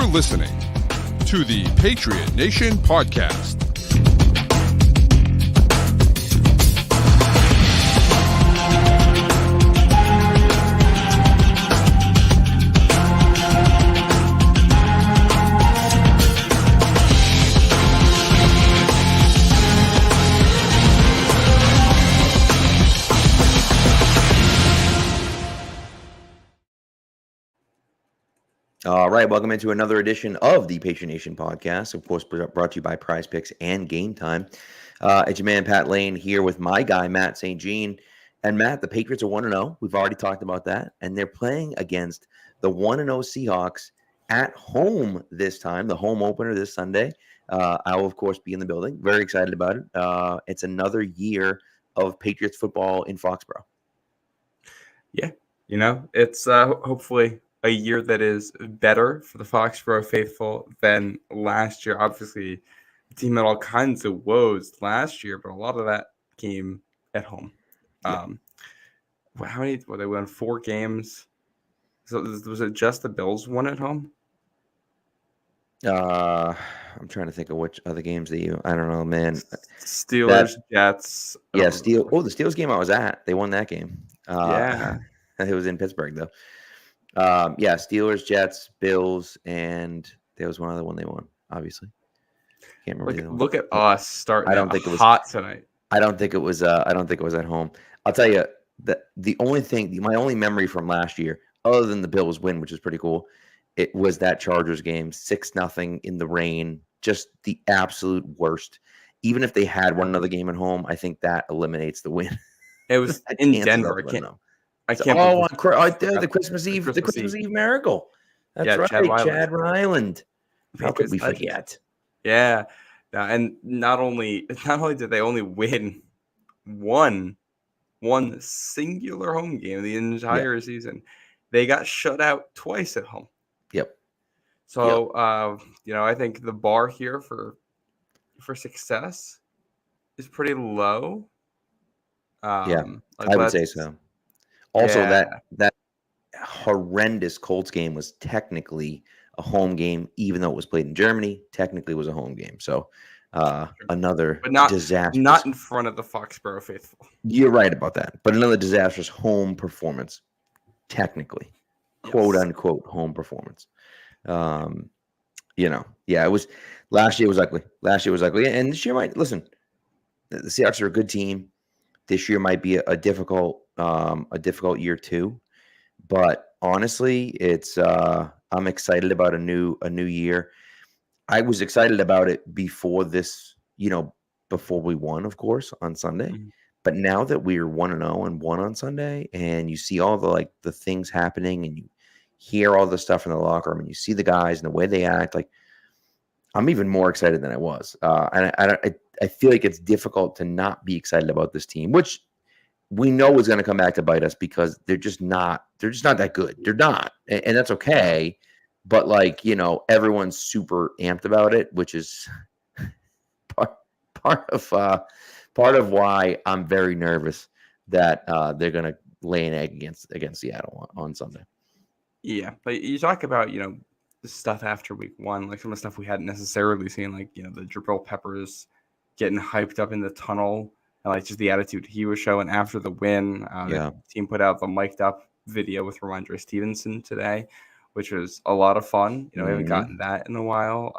listening to the Patriot Nation podcast. All right, welcome into another edition of the Patriot Nation podcast, of course, brought to you by Prize Picks and Game Time. It's your man, Pat Lane, here with my guy, Matt St. Jean. And Matt, the Patriots are 1-0. We've already talked about that. And they're playing against the 1-0 Seahawks at home this time, the home opener this Sunday. I will, of course, be in the building. Very excited about it. It's another year of Patriots football in Foxborough. Yeah, it's hopefully a year that is better for the Foxborough faithful than last year. Obviously, the team had all kinds of woes last year, but a lot of that came at home. Yeah. How many? Well, they won 4 games. So was it just the Bills won at home? I'm trying to think of which other games I don't know, man. Steelers, Jets. Yeah, the Steelers game I was at. They won that game. Yeah. It was in Pittsburgh, though. Steelers, Jets, Bills, and there was one other one they won, obviously. Can't remember. Look at us starting. I don't think it was hot tonight. I don't think it was at home. I'll tell you that my only memory from last year, other than the Bills win, which is pretty cool, it was that Chargers game, 6-0 in the rain, just the absolute worst. Even if they had one other game at home, I think that eliminates the win. It was in Denver. I can't. The Christmas Eve miracle. That's right, Chad Ryland. How could we forget? Yeah, and not only did they only win one singular home game the entire season, they got shut out twice at home. Yep. So, I think the bar here for success is pretty low. I would say so. Also, that horrendous Colts game was technically a home game, even though it was played in Germany. Technically, it was a home game. So, another disaster. Not in front of the Foxborough faithful. You're right about that. But another disastrous home performance, technically, quote unquote home performance. It was last year was ugly. And this year the Seahawks are a good team. This year might be a difficult year too, but honestly, it's I'm excited about a new year. I was excited about it before this, before we won, of course, on Sunday. Mm-hmm. But now that we're 1-0 and won on Sunday, and you see all the things happening, and you hear all the stuff in the locker room, and you see the guys and the way they act, I'm even more excited than I was. And I feel like it's difficult to not be excited about this team, which we know is going to come back to bite us because they're just not that good. They're not. And that's okay. But everyone's super amped about it, which is part of why I'm very nervous that they're going to lay an egg against Seattle on Sunday. Yeah. But you talk about, the stuff after week 1, some of the stuff we hadn't necessarily seen, the Jabril Peppers getting hyped up in the tunnel, and just the attitude he was showing after the win. The team put out the mic'd up video with Ramondre Stevenson today, which was a lot of fun. We haven't gotten that in a while.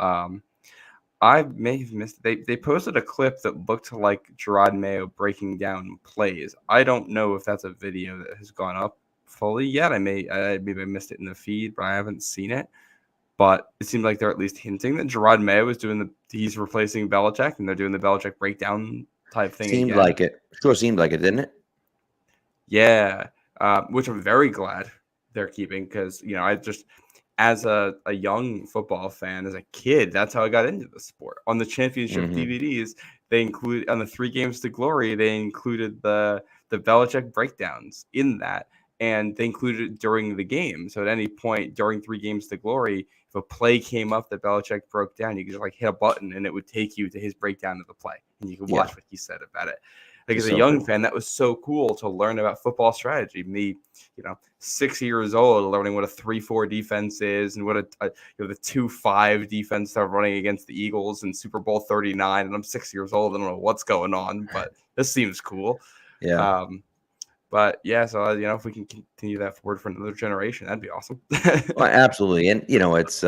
I may have missed it. They posted a clip that looked like Gerard Mayo breaking down plays. I don't know if that's a video that has gone up fully yet. Maybe I missed it in the feed, but I haven't seen it. But it seemed like they're at least hinting that Gerard Mayo was he's replacing Belichick, and they're doing the Belichick breakdown type thing. Seemed like it. Sure seemed like it, didn't it? Yeah, which I'm very glad they're keeping because, I just, as a young football fan, as a kid, that's how I got into the sport. On the championship DVDs, they include, on the 3 Games to Glory, they included the Belichick breakdowns in that. And they included it during the game. So at any point during 3 Games to Glory, if a play came up that Belichick broke down, you could just hit a button and it would take you to his breakdown of the play. and you can Yeah. watch what he said about it. Like as a So young cool. fan, that was so cool to learn about football strategy. Me, 6 years old, learning what a 3-4 defense is and what the 2-5 defense they're running against the Eagles in Super Bowl 39. And I'm 6 years old. I don't know what's going on, but this seems cool. Yeah. But yeah, so if we can continue that forward for another generation, that'd be awesome. Well, absolutely. And it's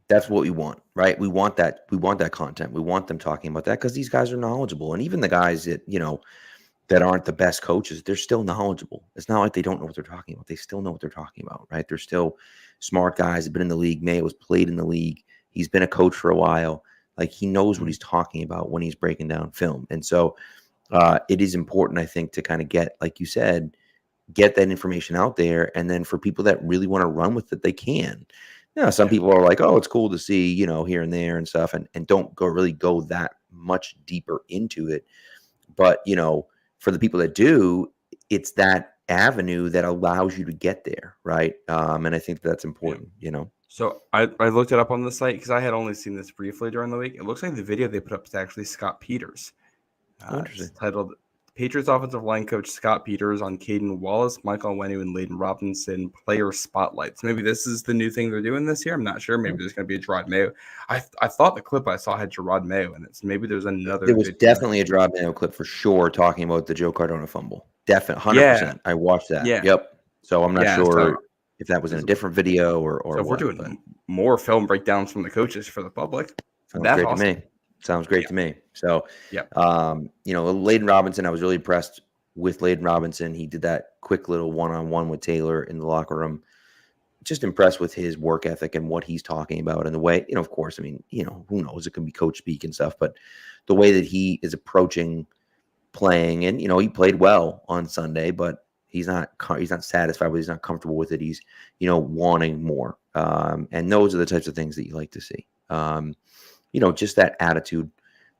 that's what we want, right? We want that content. We want them talking about that because these guys are knowledgeable. And even the guys that, that aren't the best coaches, they're still knowledgeable. It's not like they don't know what they're talking about. They still know what they're talking about, right? They're still smart guys, have been in the league. Maye was played in the league. He's been a coach for a while. Like he knows what he's talking about when he's breaking down film. And so it is important, I think, to kind of get, like you said, get that information out there. And then for people that really want to run with it, they can. Some people are like, oh, it's cool to see, here and there and stuff, and don't go that much deeper into it. But, for the people that do, it's that avenue that allows you to get there, right? And I think that's important, So I looked it up on the site because I had only seen this briefly during the week. It looks like the video they put up is actually Scott Peters. Interesting. It's titled Patriots offensive line coach Scott Peters on Caden Wallace, Michael Onwenu, and Layden Robinson player spotlights. Maybe this is the new thing they're doing this year. I'm not sure. Maybe there's going to be a Gerard Mayo. I thought the clip I saw had Gerard Mayo in it. So maybe there's another. There was definitely a Gerard Mayo clip for sure talking about the Joe Cardona fumble. Definitely, 100%. Yeah. I watched that. Yeah. Yep. So I'm not sure so if that was in a different video or so if we're doing more film breakdowns from the coaches for the public, sounds that's great awesome. to me. Sounds great to me. So, yeah. Layden Robinson, I was really impressed with Layden Robinson. He did that quick little one-on-one with Taylor in the locker room. Just impressed with his work ethic and what he's talking about and the way, of course, I mean, who knows? It can be coach speak and stuff, but the way that he is approaching playing, and, he played well on Sunday, but he's not satisfied with it. He's not comfortable with it. He's, wanting more. And those are the types of things that you like to see. Just that attitude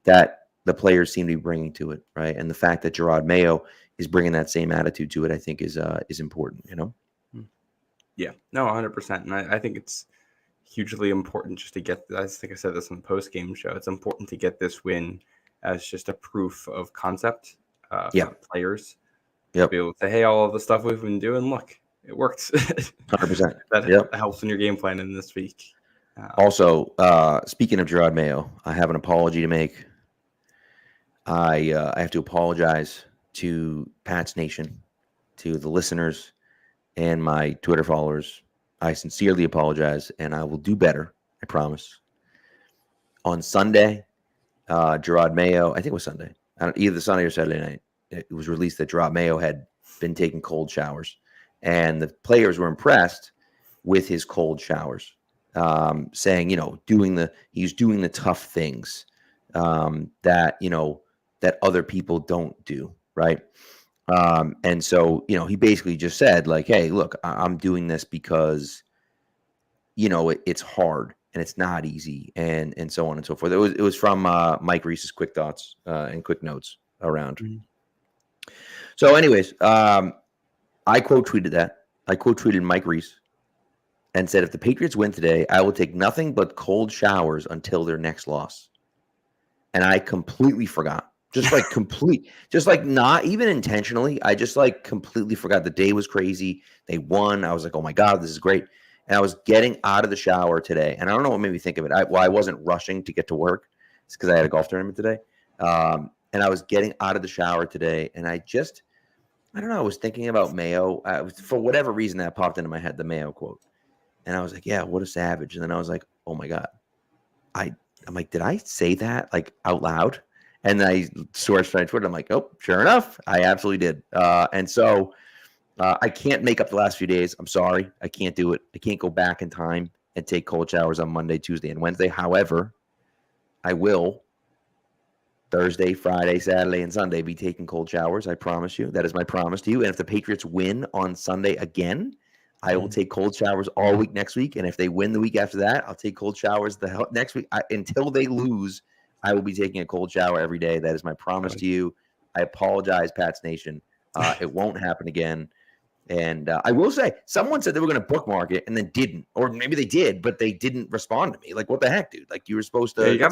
that the players seem to be bringing to it, right? And the fact that Gerard Mayo is bringing that same attitude to it, I think is important, Yeah, no, 100%. And I think it's hugely important just to get, I think I said this on the post-game show, it's important to get this win as just a proof of concept for players. Yep. To be able to say, hey, all of the stuff we've been doing, look, it works. 100%. That helps in your game plan in this week. Also, speaking of Gerard Mayo, I have an apology to make. I have to apologize to Pat's Nation, to the listeners, and my Twitter followers. I sincerely apologize, and I will do better. I promise. On Sunday, Gerard Mayo, I think it was Sunday, either Sunday or Saturday night, it was released that Gerard Mayo had been taking cold showers, and the players were impressed with his cold showers, saying, he's doing the tough things that other people don't do, right? And so, he basically just said, like, hey, look, I'm doing this because, it's hard and it's not easy, and so on and so forth. It was from Mike Reese's quick thoughts and quick notes around. Mm-hmm. So anyways, I quote tweeted that. I quote tweeted Mike Reese and said, if the Patriots win today, I will take nothing but cold showers until their next loss. And I completely forgot. Just like not even intentionally. I just completely forgot. The day was crazy. They won. I was like, oh my God, this is great. And I was getting out of the shower today. And I don't know what made me think of it. I wasn't rushing to get to work. It's because I had a golf tournament today. And I was getting out of the shower today. And I don't know. I was thinking about Mayo. For whatever reason, that popped into my head, the Mayo quote. And I was like, yeah, what a savage. And then I was like, oh my God. I'm like, did I say that out loud? And then I searched on Twitter. I'm like, oh, sure enough, I absolutely did. And so I can't make up the last few days. I'm sorry. I can't do it. I can't go back in time and take cold showers on Monday, Tuesday, and Wednesday. However, I will Thursday, Friday, Saturday, and Sunday be taking cold showers. I promise you. That is my promise to you. And if the Patriots win on Sunday again, I will take cold showers all week next week. And if they win the week after that, I'll take cold showers the next week. Until they lose, I will be taking a cold shower every day. That is my promise to you. I apologize, Pat's Nation. It won't happen again. And I will say, someone said they were going to bookmark it and then didn't, or maybe they did, but they didn't respond to me. Like, what the heck, dude? Like, you were supposed to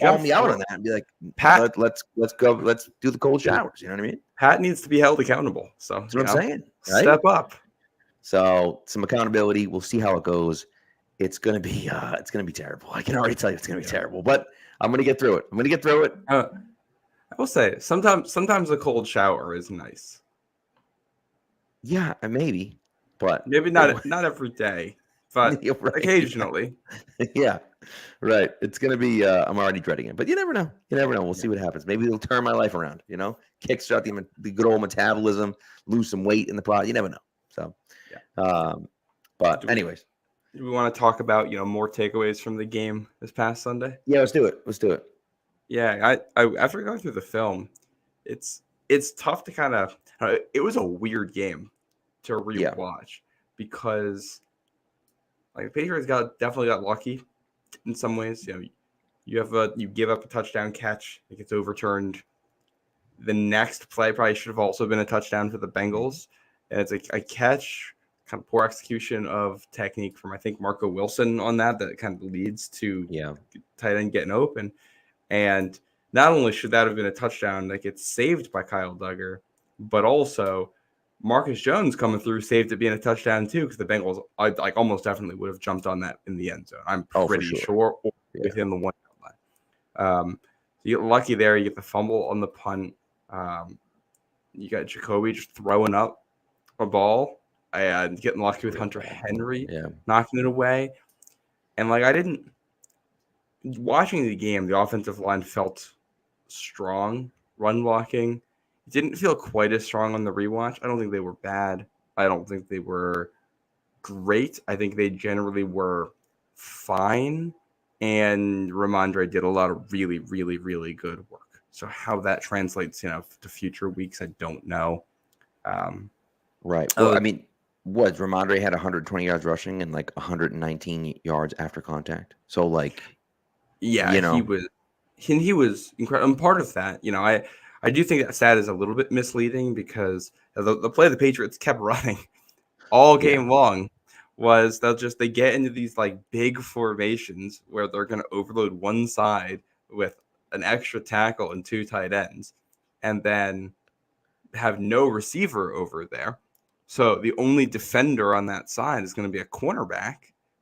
call me out on that and be like, Pat, let's go, let's do the cold showers. You know what I mean? Pat needs to be held accountable. So that's what I'm saying. Right? Step up. So some accountability. We'll see how it goes. It's gonna be terrible. I can already tell you it's gonna be terrible, but I'm gonna get through it. I will say sometimes a cold shower is nice. Yeah, maybe, but maybe not every day, but right. Occasionally. Yeah, right. It's gonna be. I'm already dreading it, but you never know. We'll see what happens. Maybe it'll turn my life around. Kickstart the good old metabolism, lose some weight in the process. You never know. So, but anyways. Do we want to talk about, more takeaways from the game this past Sunday? Yeah, let's do it. Yeah, I after going through the film, it's tough to kind of. It was a weird game to rewatch because, like, the Patriots definitely got lucky in some ways. You give up a touchdown catch, it gets overturned. The next play probably should have also been a touchdown for the Bengals, and it's a catch. Kind of poor execution of technique from, I think, Marco Wilson on that kind of leads to tight end getting open. And not only should that have been a touchdown that gets saved by Kyle Duggar, but also Marcus Jones coming through saved it being a touchdown too, because the Bengals almost definitely would have jumped on that in the end zone. I'm pretty sure within the 1 yard line. You get lucky there. You get the fumble on the punt. You got Jacoby just throwing up a ball. And getting lucky with Hunter Henry, knocking it away. And, watching the game, the offensive line felt strong, run blocking. It didn't feel quite as strong on the rewatch. I don't think they were bad. I don't think they were great. I think they generally were fine. And Ramondre did a lot of really, really, really good work. So how that translates, to future weeks, I don't know. Right. Well, what Ramondre had 120 yards rushing and 119 yards after contact. So he was incredible. And part of that, I do think that stat is a little bit misleading because the play the Patriots kept running all game long was they get into these big formations where they're going to overload one side with an extra tackle and 2 tight ends, and then have no receiver over there. So the only defender on that side is going to be a cornerback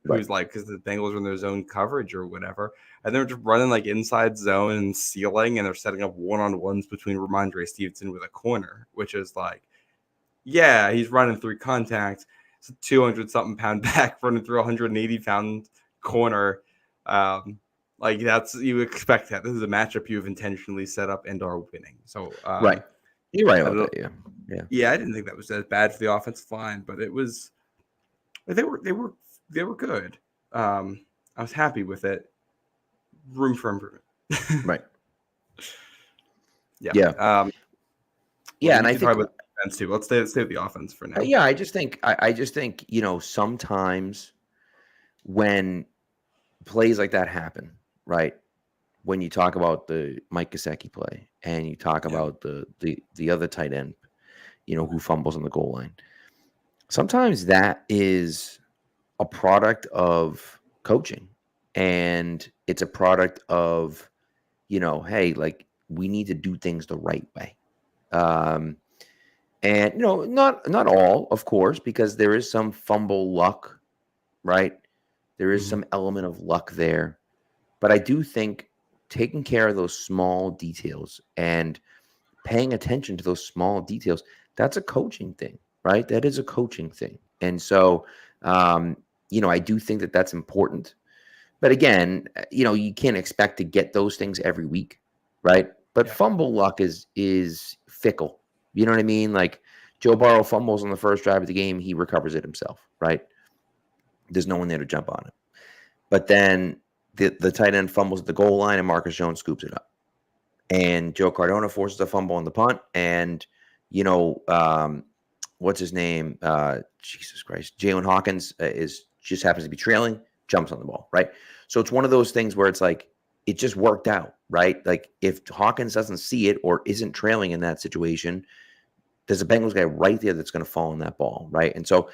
who's because the Bengals are in their zone coverage or whatever. And they're just running inside zone and sealing, and they're setting up one-on-ones between Ramondre Stevenson with a corner, which is he's running through contact. It's a 200-something pound back running through a 180-pound corner. You expect that. This is a matchup you've intentionally set up and are winning. So, right. You're right about that, yeah. I didn't think that was as bad for the offensive line, but it was. They were good. I was happy with it. Room for improvement. Right. Yeah. And I think about defense too. Let's stay with the offense for now. I just think sometimes when plays like that happen, right? When you talk about the Mike Gesicki play and you talk about the other tight end, who fumbles on the goal line, sometimes that is a product of coaching, and it's a product of, hey, we need to do things the right way. And not all, of course, because there is some fumble luck, right? There is some element of luck there, but I do think taking care of those small details and paying attention to those small details, that's a coaching thing, right? That is a coaching thing. And so, I do think that that's important. But again, you can't expect to get those things every week, right? But fumble luck is fickle. You know what I mean? Joe Burrow fumbles on the first drive of the game, he recovers it himself, right? There's no one there to jump on it. But then the tight end fumbles at the goal line and Marcus Jones scoops it up. And Joe Cardona forces a fumble on the punt. And, what's his name? Jesus Christ. Jalen Hawkins just happens to be trailing, jumps on the ball, right? So it's one of those things where it's it just worked out, right? If Hawkins doesn't see it or isn't trailing in that situation, there's a Bengals guy right there that's going to fall on that ball, right? And so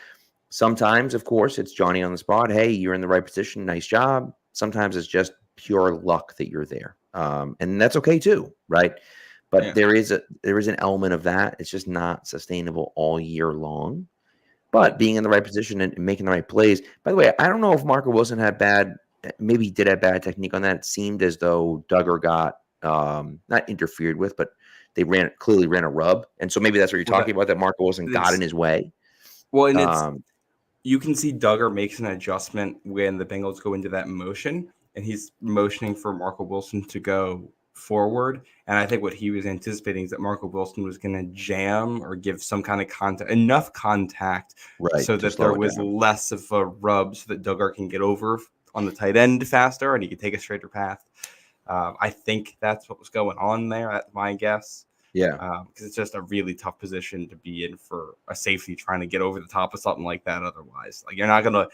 sometimes, of course, it's Johnny on the spot. Hey, you're in the right position. Nice job. Sometimes it's just pure luck that you're there, and that's okay too, right? But there is an element of that. It's just not sustainable all year long. But being in the right position and making the right plays. By the way, I don't know if Marco Wilson had maybe he did have bad technique on that. It seemed as though Duggar got not interfered with, but they clearly ran a rub. And so maybe that's what you're talking about, that Marco Wilson got in his way. Well, and you can see Duggar makes an adjustment when the Bengals go into that motion, and he's motioning for Marco Wilson to go forward. And I think what he was anticipating is that Marco Wilson was going to jam or give some kind of enough contact, so that there was less of a rub, so that Duggar can get over on the tight end faster and he can take a straighter path. I think that's what was going on there. That's my guess. Yeah, because it's just a really tough position to be in for a safety trying to get over the top of something like that. Otherwise, like you're not gonna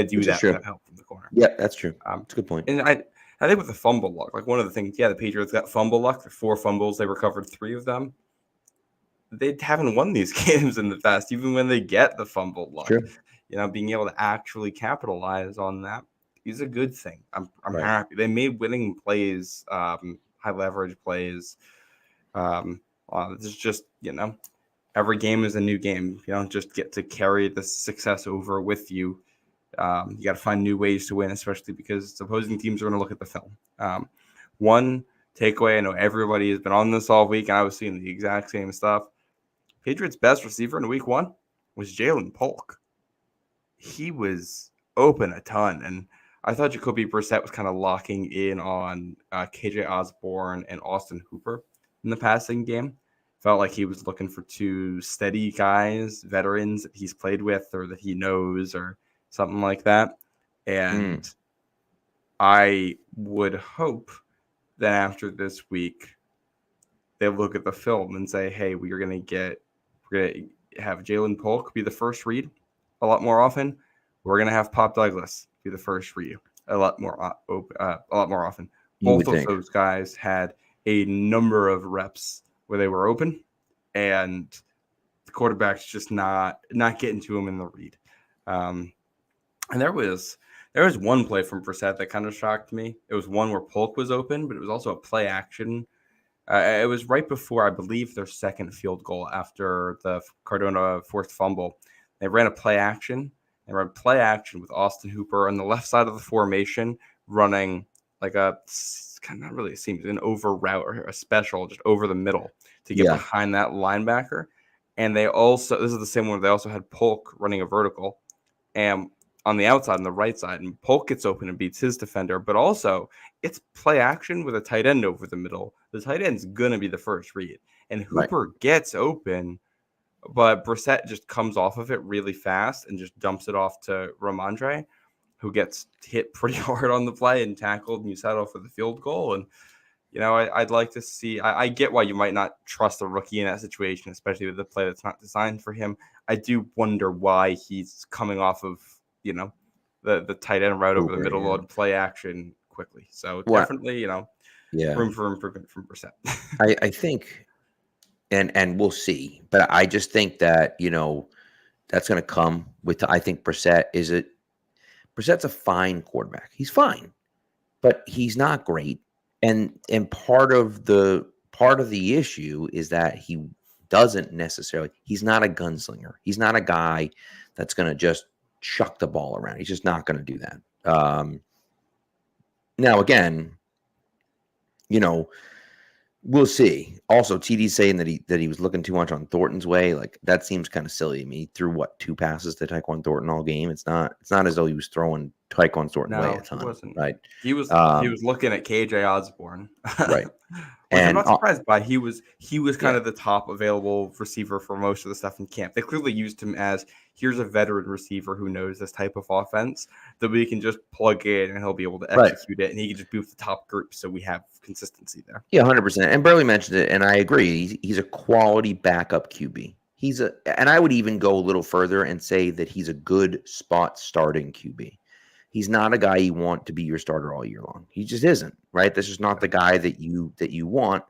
do that without help from the corner. Yeah, that's true. That's a good point. And I think with the fumble luck, like one of the things, the Patriots got fumble luck. The 4 fumbles, they recovered 3 of them. They haven't won these games in the past, even when they get the fumble luck. Sure. Being able to actually capitalize on that is a good thing. I'm happy. They made winning plays, high leverage plays. It's just, every game is a new game. You don't just get to carry the success over with you. You got to find new ways to win, especially because opposing teams are going to look at the film. One takeaway, I know everybody has been on this all week, and I was seeing the exact same stuff. Patriots' best receiver in week 1 was Jalen Polk. He was open a ton, and I thought Jacoby Brissett was kind of locking in on KJ Osborne and Austin Hooper in the passing game. Felt like he was looking for 2 steady guys, veterans that he's played with or that he knows or something like that. And I would hope that after this week, they look at the film and say, hey, we're going to have Jalen Polk be the first read a lot more often. We're going to have Pop Douglas be the first read a lot more often. Both of those guys had a number of reps where they were open, and the quarterback's just not getting to him in the read. And there was one play from Brissett that kind of shocked me. It was one where Polk was open, but it was also a play action. It was right before, I believe, their second field goal after the Cardona forced fumble. They ran a play action. They ran play action with Austin Hooper on the left side of the formation, running like an over route or a special just over the middle to get behind that linebacker. And this is the same one, they also had Polk running a vertical and on the outside, on the right side, and Polk gets open and beats his defender, but also it's play action with a tight end over the middle. The tight end's going to be the first read, and Hooper gets open, but Brissett just comes off of it really fast and just dumps it off to Ramondre, who gets hit pretty hard on the play and tackled, and you settle for the field goal. And, I'd like to see, I get why you might not trust a rookie in that situation, especially with the play that's not designed for him. I do wonder why he's coming off of, the tight end route over the middle on play action quickly. So definitely, room for improvement from Brissett. I think, and we'll see, but I just think that, that's going to come with, I think Brissett's a fine quarterback. He's fine, but he's not great. And part of the issue is that he's not a gunslinger. He's not a guy that's going to just chuck the ball around. He's just not going to do that. Now, again, we'll see. Also, TD's saying that he was looking too much on Thornton's way. Like, that seems kind of silly to me. He threw 2 passes to Tyquan Thornton all game. It's not as though he was throwing Tyquan Thornton way a ton. He wasn't. Right? He was looking at KJ Osborne. Right. And I'm not surprised by. He was kind of the top available receiver for most of the stuff in camp. They clearly used him as, here's a veteran receiver who knows this type of offense that we can just plug in and he'll be able to execute it, and he can just be with the top group, so we have consistency there. Yeah, 100%. And Burley mentioned it, and I agree. He's a quality backup QB. And I would even go a little further and say that he's a good spot starting QB. He's not a guy you want to be your starter all year long. He just isn't, right? This is not the guy that you want.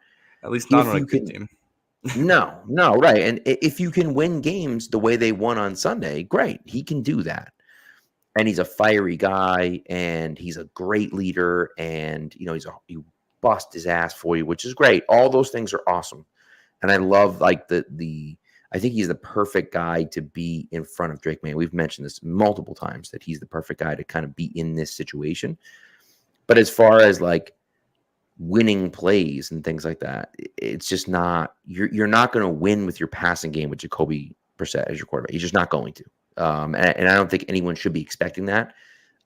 At least not on a good team. No, right. And if you can win games the way they won on Sunday, great. He can do that. And he's a fiery guy, and he's a great leader, and he bust his ass for you, which is great. All those things are awesome. And I love like I think he's the perfect guy to be in front of Drake Maye. We've mentioned this multiple times that he's the perfect guy to kind of be in this situation. But as far as like winning plays and things like that, it's just not, you're not going to win with your passing game with Jacoby Brissett as your quarterback. He's just not going to. And I don't think anyone should be expecting that.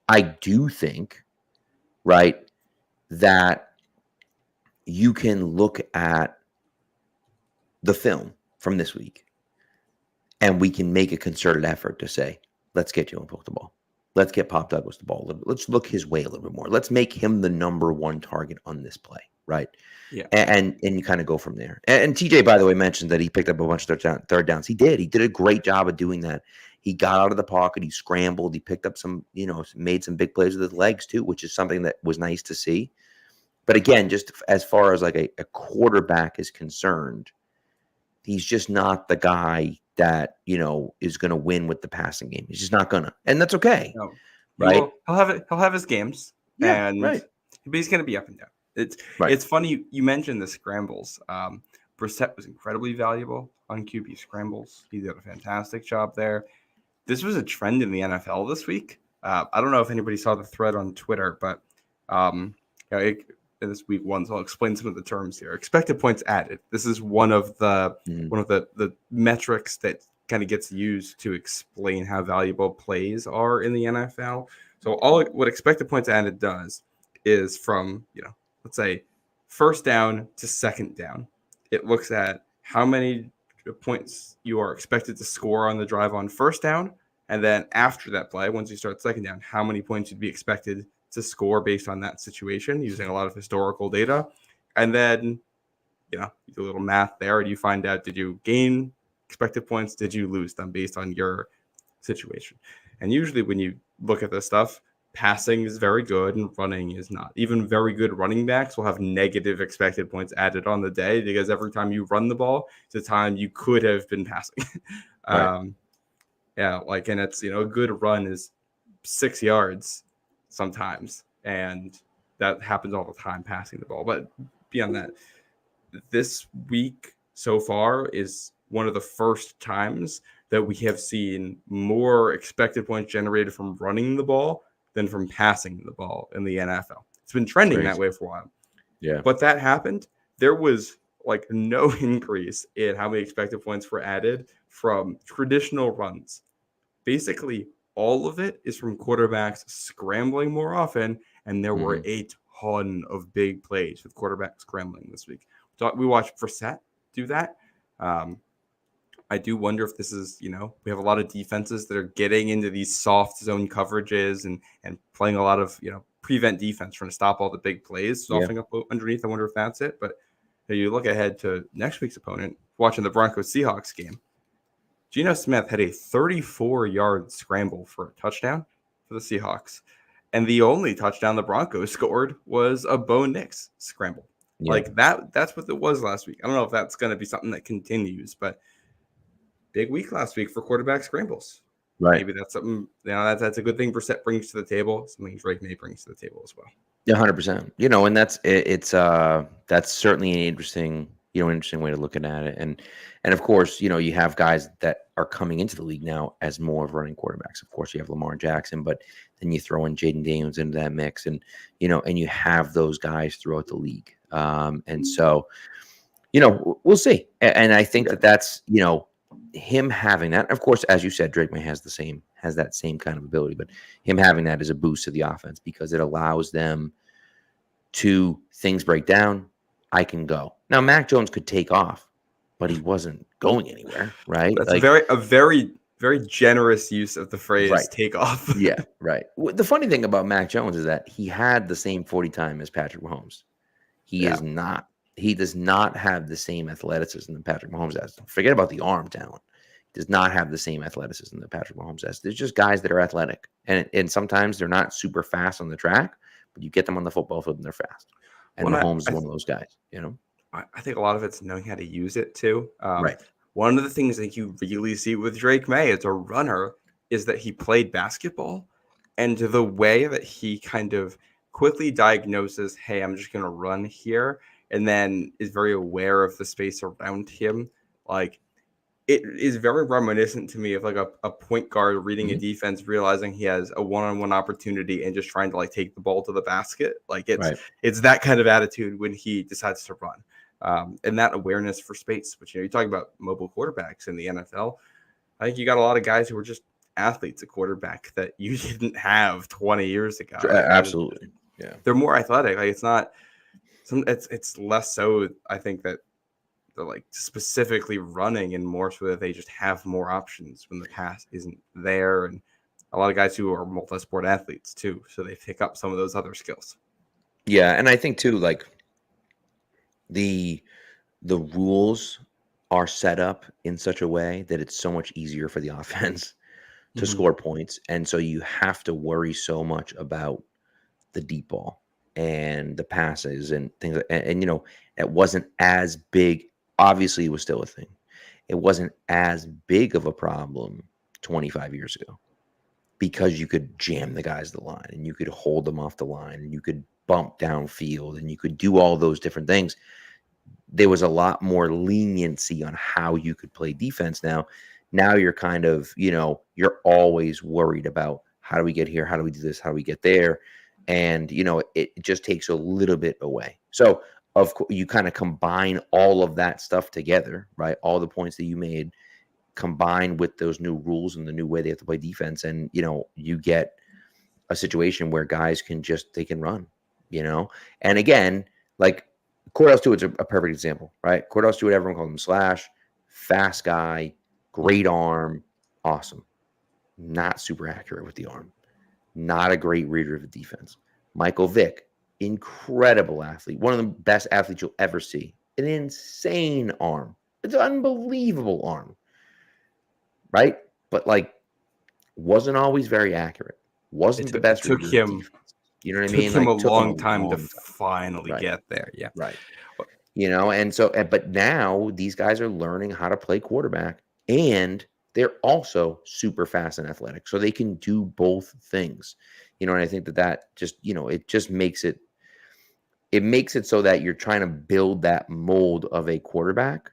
I do think, right, that you can look at the film from this week and we can make a concerted effort to say, let's get Jalen Pope the ball. Let's get Pop Douglas the ball a little bit. Let's look his way a little bit more. Let's make him the number one target on this play, right? Yeah. And you kind of go from there. And TJ, by the way, mentioned that he picked up a bunch of third downs. He did. He did a great job of doing that. He got out of the pocket. He scrambled. He picked up some, made some big plays with his legs too, which is something that was nice to see. But again, just as far as like a quarterback is concerned, he's just not the guy that, is going to win with the passing game. He's just not going to. And that's okay. No. Right? He'll have his games. Yeah, and right. But he's going to be up and down. It's funny you mentioned the scrambles. Brissett was incredibly valuable on QB scrambles. He did a fantastic job there. This was a trend in the NFL this week. I don't know if anybody saw the thread on Twitter, but this week one, so I'll explain some of the terms here. Expected points added. This is one of the metrics that kind of gets used to explain how valuable plays are in the NFL. So what expected points added does is from, let's say first down to second down. It looks at how many points you are expected to score on the drive on first down. And then after that play, once you start second down, how many points you'd be expected to score based on that situation using a lot of historical data. And then, you do a little math there and you find out, did you gain expected points? Did you lose them based on your situation? And usually when you look at this stuff, passing is very good and running is not. Even very good running backs will have negative expected points added on the day because every time you run the ball, it's a time you could have been passing. Right. And it's, a good run is 6 yards sometimes, and that happens all the time passing the ball. But beyond that, this week so far is one of the first times that we have seen more expected points generated from running the ball than from passing the ball in the NFL. It's been trending that way for a while. Yeah. But that happened. There was like no increase in how many expected points were added from traditional runs. Basically, all of it is from quarterbacks scrambling more often, and there were a ton of big plays with quarterbacks scrambling this week. So we watched Brissett do that. I do wonder if this is, we have a lot of defenses that are getting into these soft zone coverages and playing a lot of, prevent defense, trying to stop all the big plays, softening up underneath. I wonder if that's it. But you look ahead to next week's opponent, watching the Broncos-Seahawks game. Geno Smith had a 34-yard scramble for a touchdown for the Seahawks. And the only touchdown the Broncos scored was a Bo Nix scramble. Yeah. Like that's what it was last week. I don't know if that's going to be something that continues, but big week last week for quarterback scrambles. Right. Maybe that's something, that's a good thing Brissett brings to the table. Something Drake Maye brings to the table as well. Yeah, 100%. And that's certainly an interesting way to look at it. And of course, you have guys that are coming into the league now as more of running quarterbacks. Of course, you have Lamar Jackson, but then you throw in Jaden Daniels into that mix, and you have those guys throughout the league. And so, we'll see. And I think that's him having that. Of course, as you said, Drake Maye has that same kind of ability, but him having that is a boost to the offense because it allows them to things break down. I can go. Now, Mac Jones could take off, but he wasn't going anywhere, right? That's a very, very generous use of the phrase take off. Yeah, right. The funny thing about Mac Jones is that he had the same 40 time as Patrick Mahomes. He does not have the same athleticism that Patrick Mahomes has. Forget about the arm talent. He does not have the same athleticism that Patrick Mahomes has. There's just guys that are athletic. And sometimes they're not super fast on the track, but you get them on the football field and they're fast. And Mahomes is one of those guys, I think a lot of it's knowing how to use it too. Right. One of the things that you really see with Drake Maye as a runner is that he played basketball, and the way that he kind of quickly diagnoses, hey, I'm just going to run here, and then is very aware of the space around him. Like, it is very reminiscent to me of like a point guard reading a defense, realizing he has a one-on-one opportunity and just trying to like take the ball to the basket. Like it's that kind of attitude when he decides to run. And that awareness for space, which, you talk about mobile quarterbacks in the NFL. I think you got a lot of guys who are just athletes at quarterback that you didn't have 20 years ago. Absolutely. Yeah. They're more athletic. Like it's less so, I think, that they're like specifically running, and more so that they just have more options when the pass isn't there. And a lot of guys who are multi-sport athletes too, so they pick up some of those other skills. Yeah, and I think too, like the rules are set up in such a way that it's so much easier for the offense to score points, and so you have to worry so much about the deep ball and the passes and things and it wasn't as big. Obviously, it was still a thing. It wasn't as big of a problem 25 years ago because you could jam the guys to the line and you could hold them off the line and you could bump downfield and you could do all those different things. There was a lot more leniency on how you could play defense. Now you're kind of, you're always worried about how do we get here? How do we do this? How do we get there? And, it just takes a little bit away. So, of course, you kind of combine all of that stuff together, right? All the points that you made combined with those new rules and the new way they have to play defense. And, you get a situation where guys can run, and again, like Cordell Stewart's a perfect example, right? Cordell Stewart, everyone called him Slash, fast guy, great arm, awesome. Not super accurate with the arm. Not a great reader of the defense. Michael Vick, incredible athlete. One of the best athletes you'll ever see. An insane arm. It's an unbelievable arm. Right? But wasn't always very accurate. Wasn't the best reader of defense. You know what I mean? Took him a long time to finally get there. Yeah. Right. And so, but now these guys are learning how to play quarterback, and they're also super fast and athletic. So they can do both things, and I think that just, it just makes it so that you're trying to build that mold of a quarterback,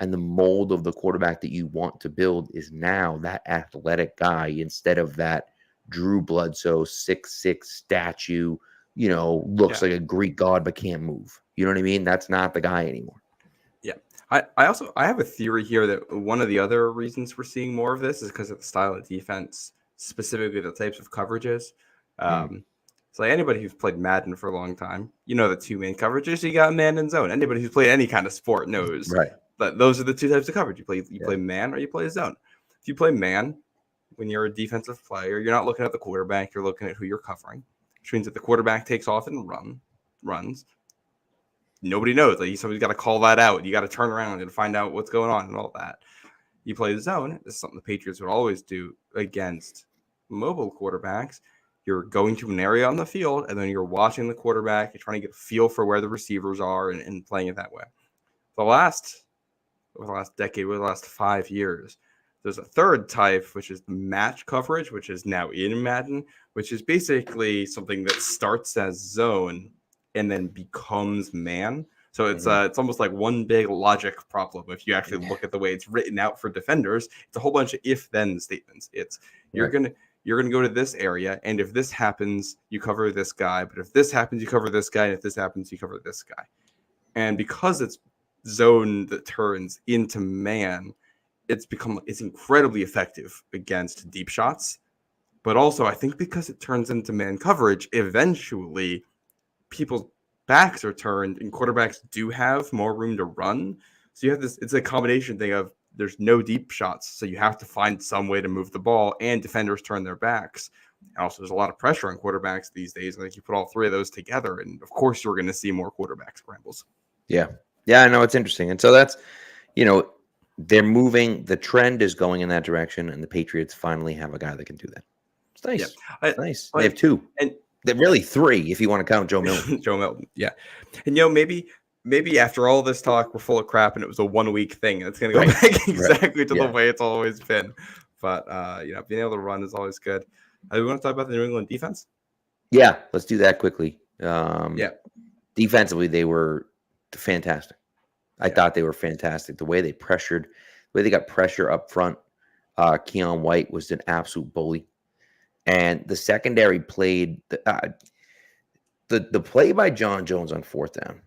and the mold of the quarterback that you want to build is now that athletic guy instead of that Drew Bledsoe 6'6" statue, looks like a Greek god but can't move. You know what I mean? That's not the guy anymore. Yeah. I have a theory here that one of the other reasons we're seeing more of this is because of the style of defense, specifically the types of coverages. So anybody who's played Madden for a long time, the two main coverages. You got man and zone. Anybody who's played any kind of sport knows that those are the two types of coverage. You play man or you play zone. If you play man, when you're a defensive player, you're not looking at the quarterback. You're looking at who you're covering, which means that the quarterback takes off and runs. Nobody knows. Somebody's got to call that out. You got to turn around and find out what's going on and all that. You play the zone. This is something the Patriots would always do against mobile quarterbacks. You're going to an area on the field, and then you're watching the quarterback. You're trying to get a feel for where the receivers are and playing it that way. Over the last decade, over the last 5 years, there's a third type, which is the match coverage, which is now in Madden, which is basically something that starts as zone and then becomes man. So it's almost like one big logic problem. If you actually look at the way it's written out for defenders, it's a whole bunch of if-then statements. It's you're gonna go to this area, and if this happens, you cover this guy. But if this happens, you cover this guy. And if this happens, you cover this guy. And because it's zone that turns into man, it's incredibly effective against deep shots. But also, I think because it turns into man coverage, eventually people's backs are turned and quarterbacks do have more room to run. So you have this, it's a combination thing of there's no deep shots. So you have to find some way to move the ball, and defenders turn their backs. And also there's a lot of pressure on quarterbacks these days. I think you put all three of those together, and of course you're going to see more quarterback scrambles. Yeah. Yeah, I know, it's interesting. And so that's, they're moving, the trend is going in that direction, and the Patriots finally have a guy that can do that. It's nice. Yeah. It's nice. They have two. And they're really three if you want to count Joe Milton. Joe Milton, yeah. And maybe maybe after all this talk, we're full of crap, and it was a 1 week thing, and it's going to go Right. back exactly Right. to Yeah. the way it's always been. But being able to run is always good. We want to talk about the New England defense. Yeah, let's do that quickly. Yeah. Defensively, they were fantastic. I thought they were fantastic. The way they pressured, the way they got pressure up front. Keon White was an absolute bully, and the secondary played the play by John Jones on fourth down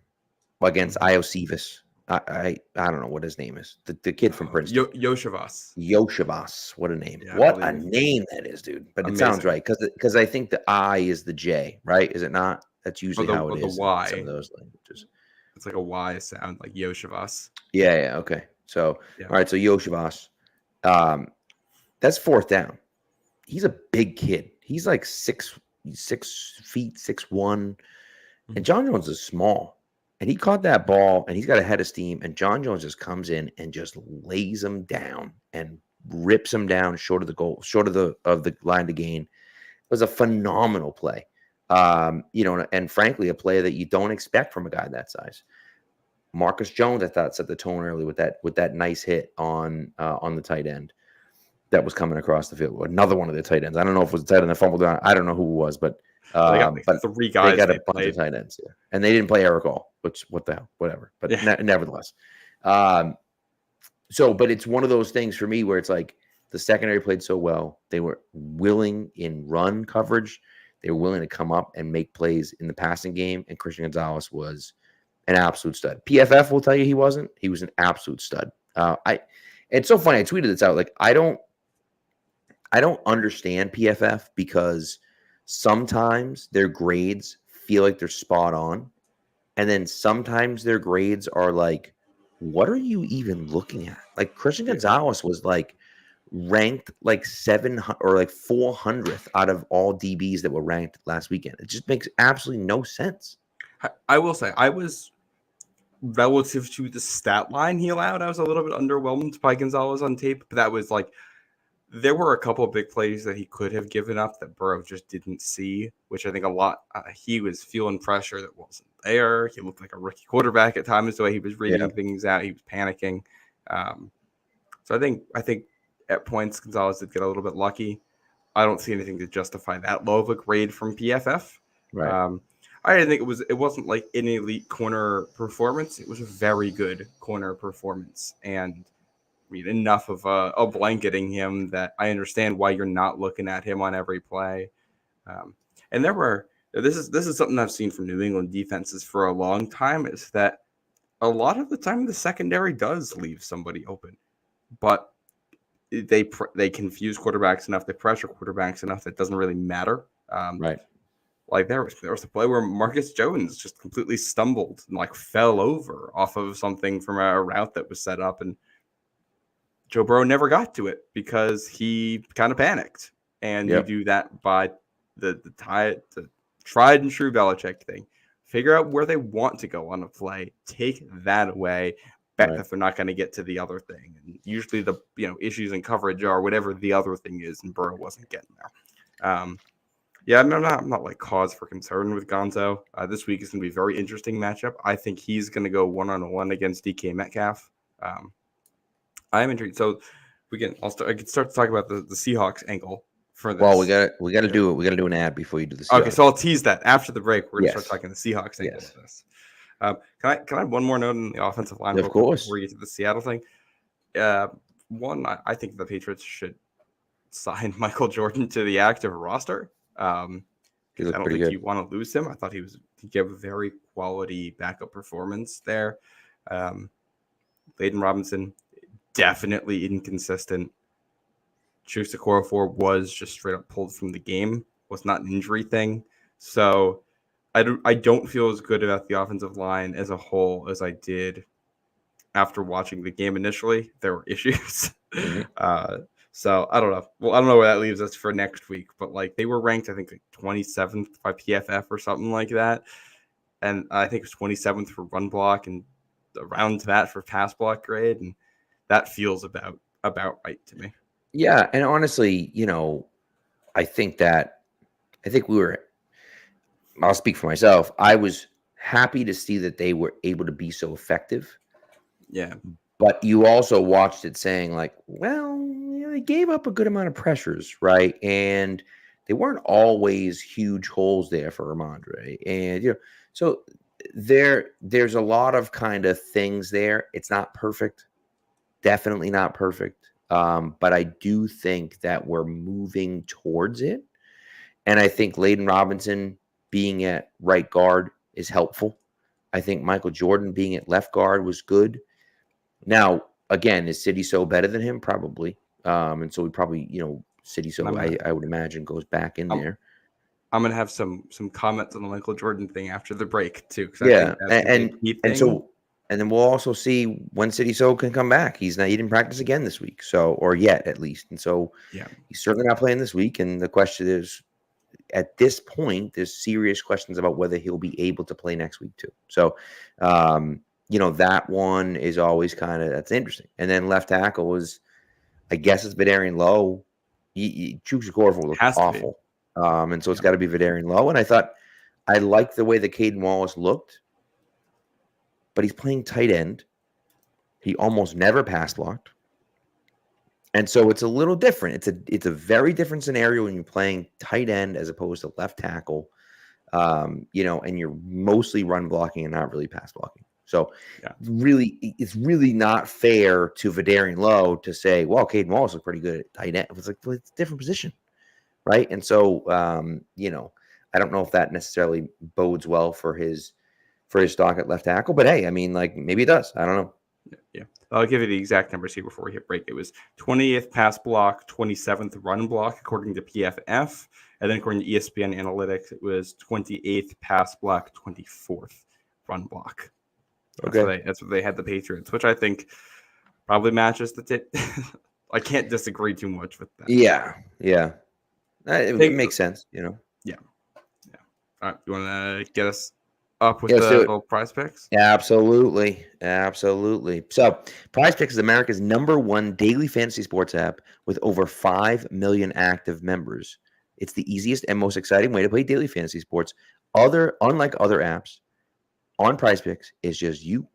against Iosivas. I don't know what his name is. The kid from Princeton. Yoshivas. Yoshivas. What a name. Yeah, What a name that is, dude. But Amazing. It sounds right because I think the I is the J, right? Is it not? That's usually how it is. The Y. In some of those languages. It's like a Y sound, like Yoshivas. Yeah. Okay. So all right. So Yoshivas. That's fourth down. He's a big kid. He's like 6 feet, 6'1", and John Jones is small. And he caught that ball, and he's got a head of steam. And John Jones just comes in and just lays him down and rips him down short of the goal, short of the line to gain. It was a phenomenal play, and frankly, a play that you don't expect from a guy that size. Marcus Jones, I thought, set the tone early with that nice hit on the tight end that was coming across the field. Another one of the tight ends. I don't know if it was the tight end that fumbled down. I don't know who it was, but they got like 3 guys. They got a bunch of tight ends, and they didn't play Eric All, which what the hell, whatever. But nevertheless, but it's one of those things for me where it's like the secondary played so well. They were willing in run coverage. They were willing to come up and make plays in the passing game, and Christian Gonzalez was an absolute stud. PFF will tell you he wasn't. He was an absolute stud. It's so funny. I tweeted this out. Like I don't understand PFF because sometimes their grades feel like they're spot on. And then sometimes their grades are like, what are you even looking at? Like Christian Gonzalez was like ranked like 700 or like 400th out of all DBs that were ranked last weekend. It just makes absolutely no sense. I will say I was relative to the stat line he allowed. I was a little bit underwhelmed by Gonzalez on tape, but that was like, there were a couple of big plays that he could have given up that Burrow just didn't see, which I think a lot, he was feeling pressure that wasn't there. He looked like a rookie quarterback at times, the way he was reading things out. He was panicking. So I think at points, Gonzalez did get a little bit lucky. I don't see anything to justify that low of a grade from PFF. Right. I didn't think it wasn't like an elite corner performance. It was a very good corner performance. And enough of a blanketing him that I understand why you're not looking at him on every play. And this is something I've seen from New England defenses for a long time, is that a lot of the time the secondary does leave somebody open, but they confuse quarterbacks enough, they pressure quarterbacks enough that it doesn't really matter. Right. Like there was a play where Marcus Jones just completely stumbled and like fell over off of something from a route that was set up, and Joe Burrow never got to it because he kind of panicked. And you do that by the tried and true Belichick thing. Figure out where they want to go on a play, take that away, bet that they're not going to get to the other thing. And usually the issues in coverage are whatever the other thing is, and Burrow wasn't getting there. I'm not like cause for concern with Gonzo. This week is going to be a very interesting matchup. I think he's going to go 1-on-1 against DK Metcalf. I am intrigued. So I can start to talk about the Seahawks angle for this. Well, we got to do an ad before you do the Seahawks. Okay, so I'll tease that after the break. We're going to start talking the Seahawks angle of this. Can I have one more note on the offensive line? Of course. Before we get to the Seattle thing. One, I think the Patriots should sign Michael Jordan to the active roster. I don't think you want to lose him. I thought he gave a very quality backup performance there. Layden Robinson, definitely inconsistent. Chukwuekorfor was just straight up pulled from the game. Was not an injury thing. So I don't feel as good about the offensive line as a whole as I did after watching the game initially. There were issues. So I don't know. Well, I don't know where that leaves us for next week, but like they were ranked, I think, like 27th by PFF or something like that. And I think it was 27th for run block and around that for pass block grade. And that feels about right to me. Yeah. And honestly, I think I'll speak for myself. I was happy to see that they were able to be so effective. Yeah. But you also watched it saying like, well, they gave up a good amount of pressures, right? And they weren't always huge holes there for Ramondre. And so there's a lot of kind of things there. It's not perfect, definitely not perfect. But I do think that we're moving towards it. And I think Layden Robinson being at right guard is helpful. I think Michael Jordan being at left guard was good. Now, again, is City so better than him? Probably. And so we probably, City so I would imagine goes back in there. I'm gonna have some comments on the Michael Jordan thing after the break too, because Yeah, I think that's a key thing. And then we'll also see when City So can come back. He didn't practice again this week, or yet at least. And so he's certainly not playing this week. And the question is, at this point, there's serious questions about whether he'll be able to play next week too. So, that one is always that's interesting. And then left tackle is, I guess it's Vidarian Lowe. Chukwuekorfor looked awful. And so it's got to be Vidarian Lowe. And I thought I liked the way that Caden Wallace looked, but he's playing tight end. He almost never pass blocked. And so it's a little different. It's a very different scenario when you're playing tight end as opposed to left tackle, and you're mostly run blocking and not really pass blocking. So it's really not fair to Vidarian Lowe to say, well, Caden Wallace is pretty good at tight end. It's like, well, it's a different position, right? And so, I don't know if that necessarily bodes well for his stock at left tackle, but hey, I mean, like maybe it does. I don't know. Yeah. I'll give you the exact numbers here before we hit break. It was 20th pass block, 27th run block, according to PFF. And then according to ESPN Analytics, it was 28th pass block, 24th run block. That's what they had the Patriots, which I think probably matches the tip. I can't disagree too much with that. Yeah. It makes sense, Yeah. All right. You want to get us up with the little prize picks? Absolutely. So Prize Picks is America's #1 daily fantasy sports app with over 5 million active members. It's the easiest and most exciting way to play daily fantasy sports. Unlike other apps, on Prize Picks is just you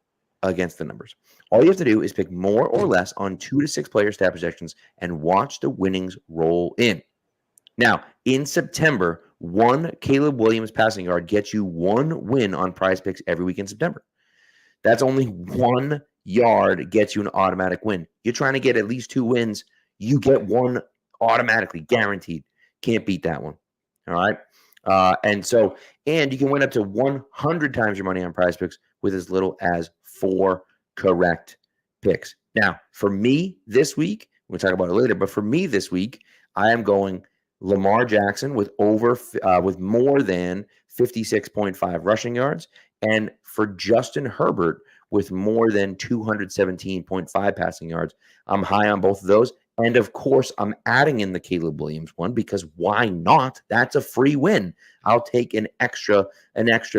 against the numbers. All you have to do is pick more or less on 2 to 6 player stat projections and watch the winnings roll in. Now, in September, one Caleb Williams passing yard gets you 1 win on Prize Picks every week in September. That's only 1 yard gets you an automatic win. You're trying to get at least 2 wins. You get 1 automatically, guaranteed. Can't beat that one. All right. And you can win up to 100 times your money on Prize Picks with as little as 4 correct picks. Now, for me this week, we'll talk about it later, but for me this week, I am going Lamar Jackson with more than 56.5 rushing yards, and for Justin Herbert with more than 217.5 passing yards. I'm high on both of those. And of course, I'm adding in the Caleb Williams one because why not? That's a free win. I'll take an extra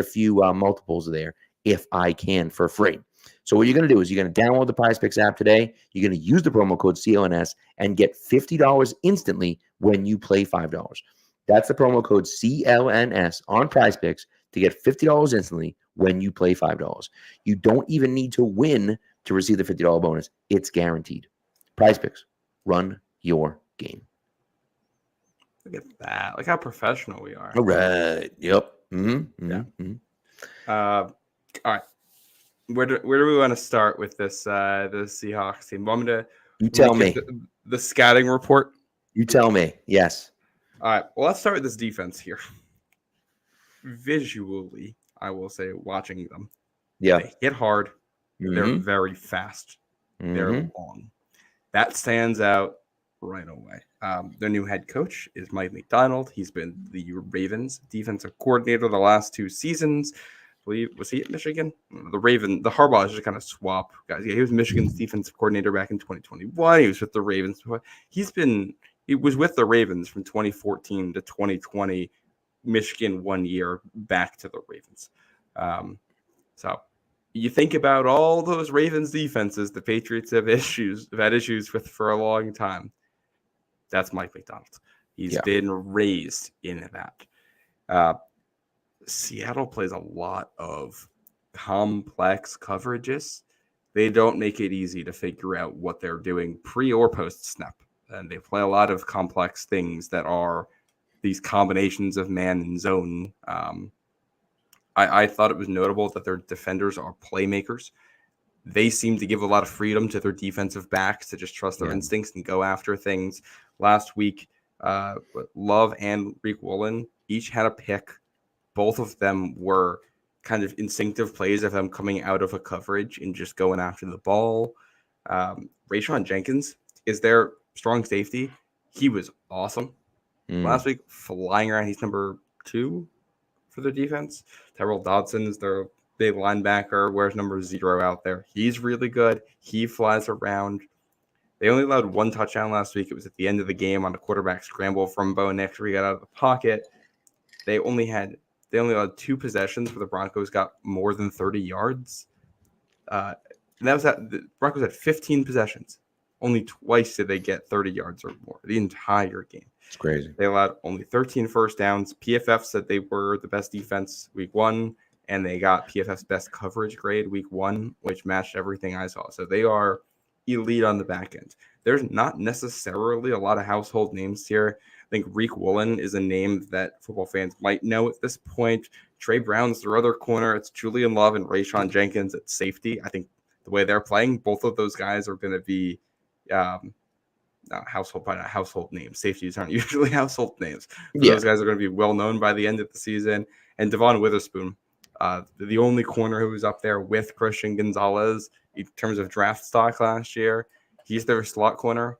few multiples there if I can for free. So what you're going to do is you're going to download the Prize Picks app today. You're going to use the promo code CLNS and get $50 instantly when you play $5. That's the promo code CLNS on Prize Picks to get $50 instantly when you play $5. You don't even need to win to receive the $50 bonus. It's guaranteed. Prize Picks. Run your game. Look at that. Look how professional we are. All right. Yep. All right. Where do we want to start with this the Seahawks team? Want me to tell me the scouting report? You tell me. Yes. All right. Well, let's start with this defense here. Visually, I will say, watching them, they hit hard. They're very fast. They're long. That stands out right away. Their new head coach is Mike McDonald. He's been the Ravens defensive coordinator the last 2 seasons. I believe, was he at Michigan? The Harbaugh is just kind of swap guys. Yeah, he was Michigan's defensive coordinator back in 2021. He was with the Ravens. He was with the Ravens from 2014 to 2020. Michigan 1 year back to the Ravens. So you think about all those Ravens defenses the Patriots have had issues with for a long time. That's Mike McDonald. He's been raised in that. Seattle plays a lot of complex coverages. They don't make it easy to figure out what they're doing pre or post snap. And they play a lot of complex things that are these combinations of man and zone. I thought it was notable that their defenders are playmakers. They seem to give a lot of freedom to their defensive backs to just trust their instincts and go after things. Last week, Love and Reek Woolen each had a pick. Both of them were kind of instinctive plays of them coming out of a coverage and just going after the ball. Rayshon Jenkins is their strong safety. He was awesome last week, flying around. He's number 2 for their defense. Tyrell Dodson is their big linebacker, wears number 0 out there. He's really good. He flies around. They only allowed 1 touchdown last week. It was at the end of the game on a quarterback scramble from Bo Nix where he got out of the pocket. They only allowed 2 possessions where the Broncos got more than 30 yards. And that was the Broncos had 15 possessions. Only twice did they get 30 yards or more the entire game. It's crazy. They allowed only 13 first downs. PFF said they were the best defense week 1, and they got PFF's best coverage grade week 1, which matched everything I saw. So they are elite on the back end. There's not necessarily a lot of household names here. I think Reek Woolen is a name that football fans might know at this point. Trey Brown's their other corner. It's Julian Love and Rayshon Jenkins at safety. I think the way they're playing, both of those guys are going to be household names. Safeties aren't usually household names. Those guys are going to be well known by the end of the season. And Devon Witherspoon, the only corner who was up there with Christian Gonzalez in terms of draft stock last year. He's their slot corner.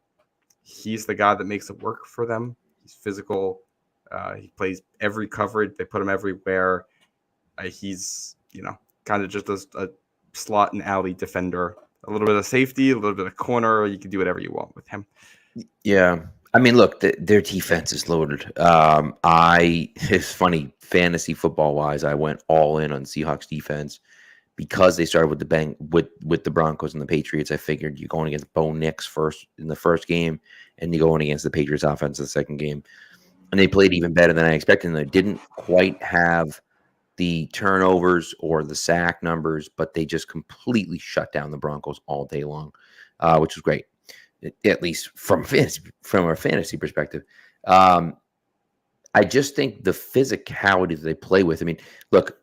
He's the guy that makes it work for them. He's physical. He plays every coverage. They put him everywhere. He's, kind of just a slot and alley defender. A little bit of safety, a little bit of corner. You can do whatever you want with him. Yeah. I mean, look, their defense is loaded. It's funny, fantasy football wise, I went all in on Seahawks defense because they started with the Broncos and the Patriots. I figured you're going against Bo Nix first in the first game, and you're going against the Patriots offense in the second game. And they played even better than I expected. And they didn't quite have the turnovers or the sack numbers, but they just completely shut down the Broncos all day long, which was great, at least from a fantasy perspective. I just think the physicality that they play with. I mean, look,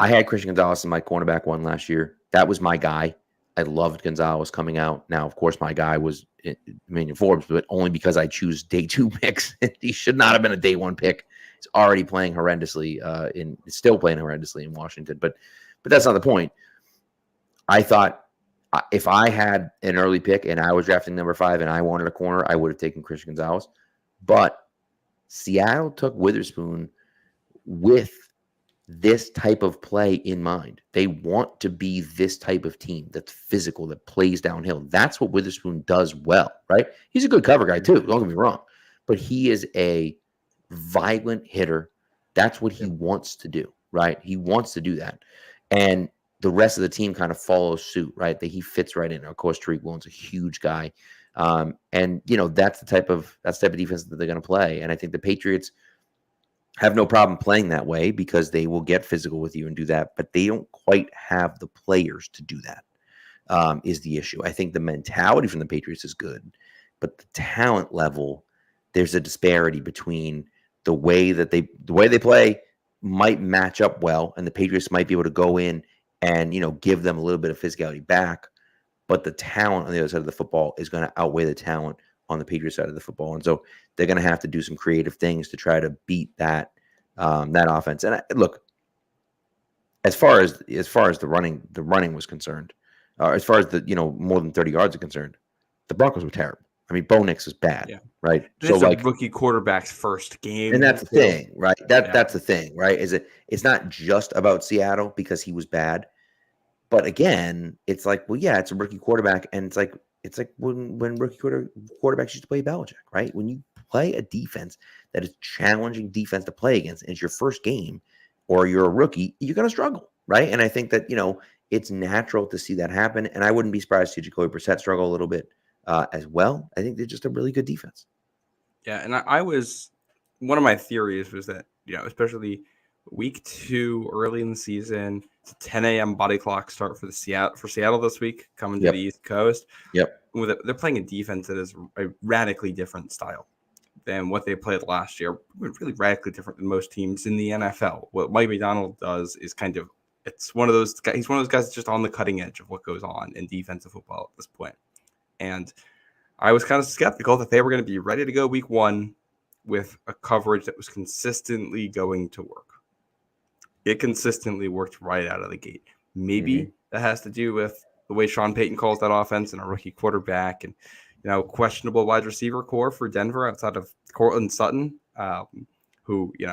I had Christian Gonzalez in my cornerback 1 last year. That was my guy. I loved Gonzalez coming out. Now, of course, my guy was Emmanuel Forbes, but only because I choose day 2 picks. He should not have been a day 1 pick. He's already playing horrendously still playing horrendously in Washington. But that's not the point. I thought if I had an early pick and I was drafting number 5 and I wanted a corner, I would have taken Christian Gonzalez. But Seattle took Witherspoon with this type of play in mind. They want to be this type of team that's physical, that plays downhill. That's what Witherspoon does well, right? He's a good cover guy too, don't get me wrong. But he is a violent hitter. That's what he wants to do, right? He wants to do that. And the rest of the team kind of follows suit, right? That he fits right in. Of course, Tariq Woolen's a huge guy. And that's the type of defense that they're going to play. And I think the Patriots have no problem playing that way because they will get physical with you and do that, but they don't quite have the players to do that, is the issue. I think the mentality from the Patriots is good, but the talent level, there's a disparity between the way they play might match up well, and the Patriots might be able to go in and, give them a little bit of physicality back, but the talent on the other side of the football is going to outweigh the talent on the Patriots side of the football. And so they're going to have to do some creative things to try to beat that offense. And look, as far as the running was concerned, as far as the more than 30 yards are concerned, the Broncos were terrible. I mean, Bo Nix is bad, right? This is a rookie quarterback's first game, and that's the thing, right? That's the thing, right? It's not just about Seattle because he was bad, but again, it's like, well, yeah, it's a rookie quarterback, and it's like when rookie quarterbacks used to play Belichick, right? When you play a defense that is challenging defense to play against, and it's your first game, or you're a rookie, you're going to struggle, right? And I think that it's natural to see that happen, and I wouldn't be surprised to see Jacoby Brissett struggle a little bit as well. I think they're just a really good defense. Yeah, and I was one of my theories was that especially week 2 early in the season. It's a 10 a.m. body clock start for Seattle this week, coming to the East Coast. Yep. They're playing a defense that is a radically different style than what they played last year. Really radically different than most teams in the NFL. What Mike McDonald does is it's one of those guys. He's one of those guys that's just on the cutting edge of what goes on in defensive football at this point. And I was kind of skeptical that they were going to be ready to go week 1 with a coverage that was consistently going to work. It consistently worked right out of the gate. Maybe that has to do with the way Sean Payton calls that offense and a rookie quarterback and, questionable wide receiver core for Denver outside of Cortland Sutton, who, you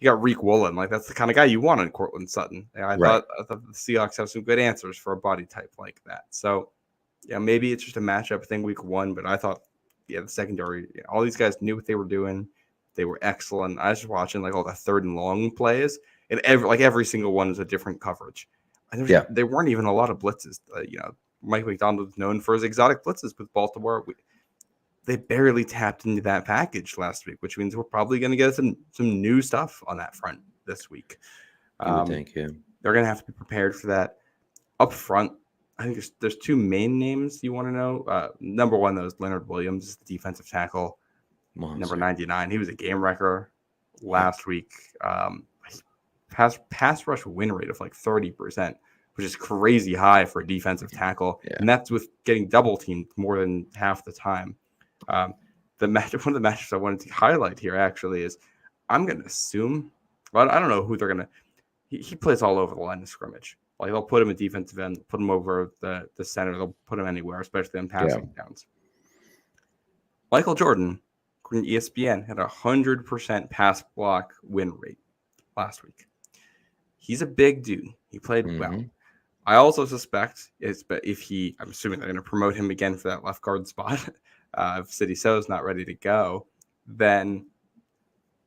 got Reek Woolen. Like, that's the kind of guy you want in Cortland Sutton. I thought the Seahawks have some good answers for a body type like that. So, yeah, maybe it's just a matchup thing week 1, but I thought, the secondary, all these guys knew what they were doing. They were excellent. I was just watching all the 3rd and long plays, and every single one is a different coverage. And there weren't even a lot of blitzes. Mike McDonald is known for his exotic blitzes with Baltimore. They barely tapped into that package last week, which means we're probably going to get some new stuff on that front this week. Thank you. They're going to have to be prepared for that. Up front, I think there's 2 main names you want to know. Number 1, though, is Leonard Williams, the defensive tackle, number 99. He was a game wrecker last week. Pass rush win rate of 30%, which is crazy high for a defensive tackle. Yeah. And that's with getting double teamed more than half the time. One of the matches I wanted to highlight here actually is I'm going to assume, well, I don't know who they're going to, he plays all over the line of scrimmage. They'll put him at defensive end, put him over the center. They'll put him anywhere, especially on passing downs. Michael Jordan, according to ESPN, had 100% pass block win rate last week. He's a big dude. He played well. I also suspect I'm assuming they're going to promote him again for that left guard spot. If City So's not ready to go, then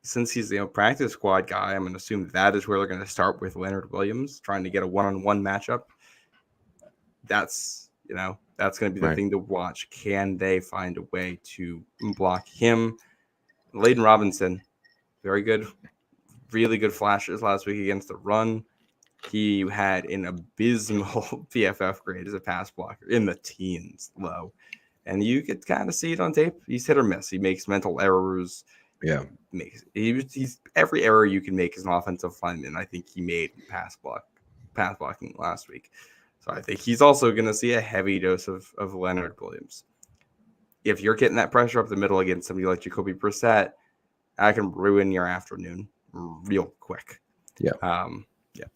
since he's the practice squad guy, I'm going to assume that is where they're going to start with Leonard Williams, trying to get a one-on-one matchup. That's going to be the thing to watch. Can they find a way to block him? Layden Robinson, very good, really good flashes last week against the run. He had an abysmal PFF grade as a pass blocker in the teens low. And you could kind of see it on tape. He's hit or miss. He makes mental errors. Yeah. He's every error you can make as an offensive lineman, I think he made pass blocking last week. So I think he's also going to see a heavy dose of Leonard Williams. If you're getting that pressure up the middle against somebody like Jacoby Brissett, that can ruin your afternoon real quick. Yeah. And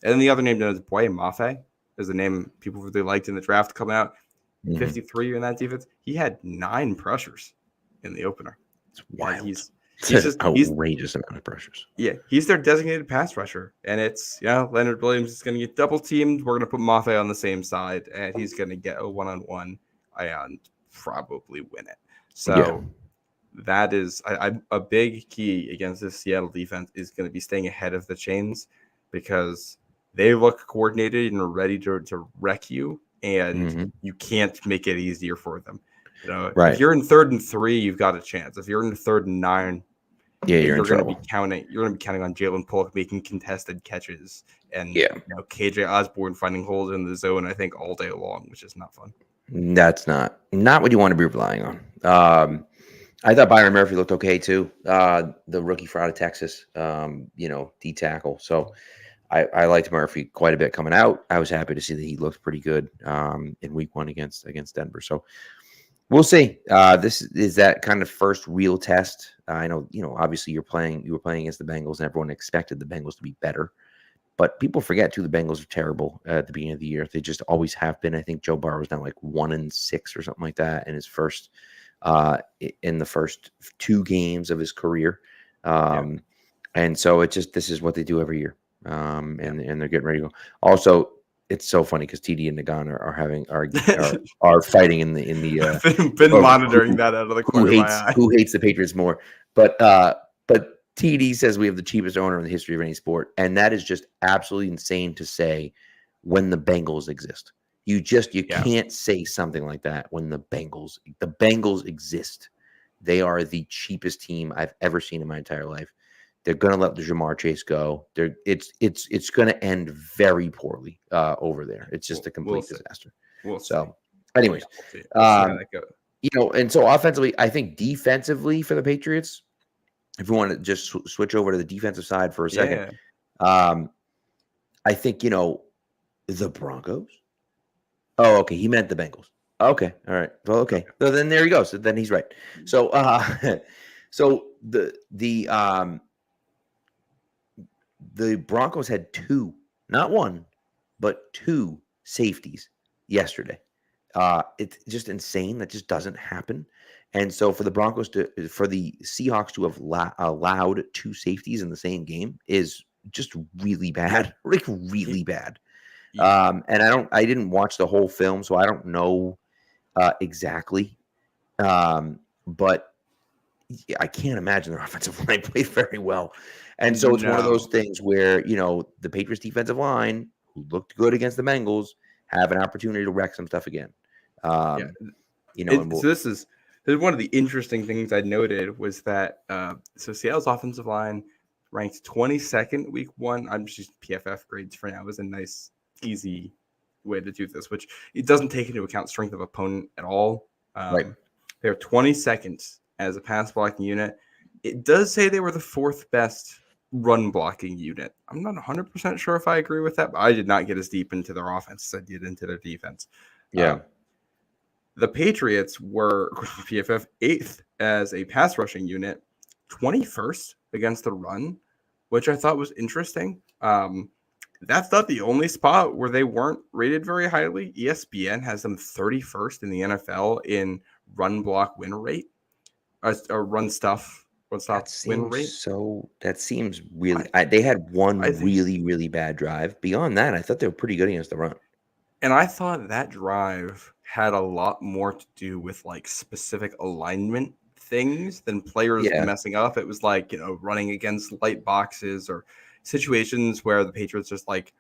then the other name known as Boye Mafe is the name people really liked in the draft coming out. 53 in that defense. He had 9 pressures in the opener. It's wild. He's outrageous amount of pressures. Yeah, he's their designated pass rusher. And it's, Leonard Williams is going to get double teamed. We're going to put Mafe on the same side, and he's going to get a one-on-one and probably win it. So that is a big key against this Seattle defense is going to be staying ahead of the chains because they look coordinated and ready to wreck you, and you can't make it easier for them. If you're in 3rd and 3, you've got a chance. If you're in 3rd and 9, you're going to be counting. You're going to be counting on Jalen Polk making contested catches and KJ Osborne finding holes in the zone. I think all day long, which is not fun. That's not what you want to be relying on. I thought Byron Murphy looked okay too. The rookie out of Texas, D tackle. So I liked Murphy quite a bit coming out. I was happy to see that he looked pretty good in week 1 against Denver. So we'll see. This is that kind of first real test. I know, obviously you were playing against the Bengals and everyone expected the Bengals to be better. But people forget too, the Bengals are terrible at the beginning of the year. They just always have been. I think Joe Burrow was down 1-6 or something like that in his first in the first 2 games of his career. And so this is what they do every year. And they're getting ready to go. Also, it's so funny because TD and Nagan are fighting in the. I've been monitoring that out of the corner of my eye. Who hates the Patriots more? But TD says we have the cheapest owner in the history of any sport, and that is just absolutely insane to say when the Bengals exist. You can't say something like that when the Bengals exist. They are the cheapest team I've ever seen in my entire life. They're going to let the Jamar Chase go. It's going to end very poorly over there. It's just a complete disaster. We'll see. So, anyways, we'll see how that goes. And so offensively, I think defensively for the Patriots, if we want to just switch over to the defensive side for a second, I think, the Broncos. Oh, okay. He meant the Bengals. Okay. All right. Well, okay. So then there he goes. So then he's right. So, so the Broncos had two, not one, but two safeties yesterday. It's just insane. That just doesn't happen. And so for the Seahawks to have allowed two safeties in the same game is just really bad, like really bad. And I didn't watch the whole film, so I don't know exactly. But I can't imagine their offensive line played very well. And so it's one of those things where, the Patriots defensive line, who looked good against the Bengals, have an opportunity to wreck some stuff again. So this is one of the interesting things I noted was that so Seattle's offensive line ranked 22nd week 1. I'm just using PFF grades for now. It was a nice, easy way to do this, which it doesn't take into account strength of opponent at all. Right. They're 22nd as a pass blocking unit. It does say they were the 4th best run blocking unit. I'm not 100% sure if I agree with that, but I did not get as deep into their offense as I did into their defense. Yeah. The Patriots were PFF 8th as a pass rushing unit, 21st against the run, which I thought was interesting. That's not the only spot where they weren't rated very highly. ESPN has them 31st in the NFL in run block win rate, or run stuff win rate. So that seems really. They had one really, really bad drive. Beyond that, I thought they were pretty good against the run. And I thought that drive had a lot more to do with like specific alignment things than players messing up. It was like, running against light boxes or situations where the Patriots just like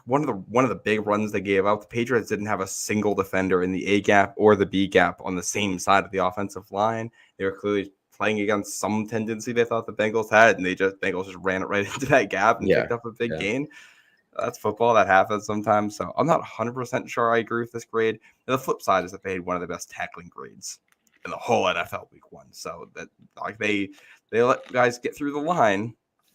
one of the big runs they gave up. The Patriots didn't have a single defender in the A gap or the B gap on the same side of the offensive line. They were clearly playing against some tendency they thought the Bengals had, and Bengals just ran it right into that gap and picked up a big gain. That's football. That happens sometimes. So I'm not 100% sure I agree with this grade. And the flip side is that they had one of the best tackling grades in the whole NFL week 1. So that like they let guys get through the line.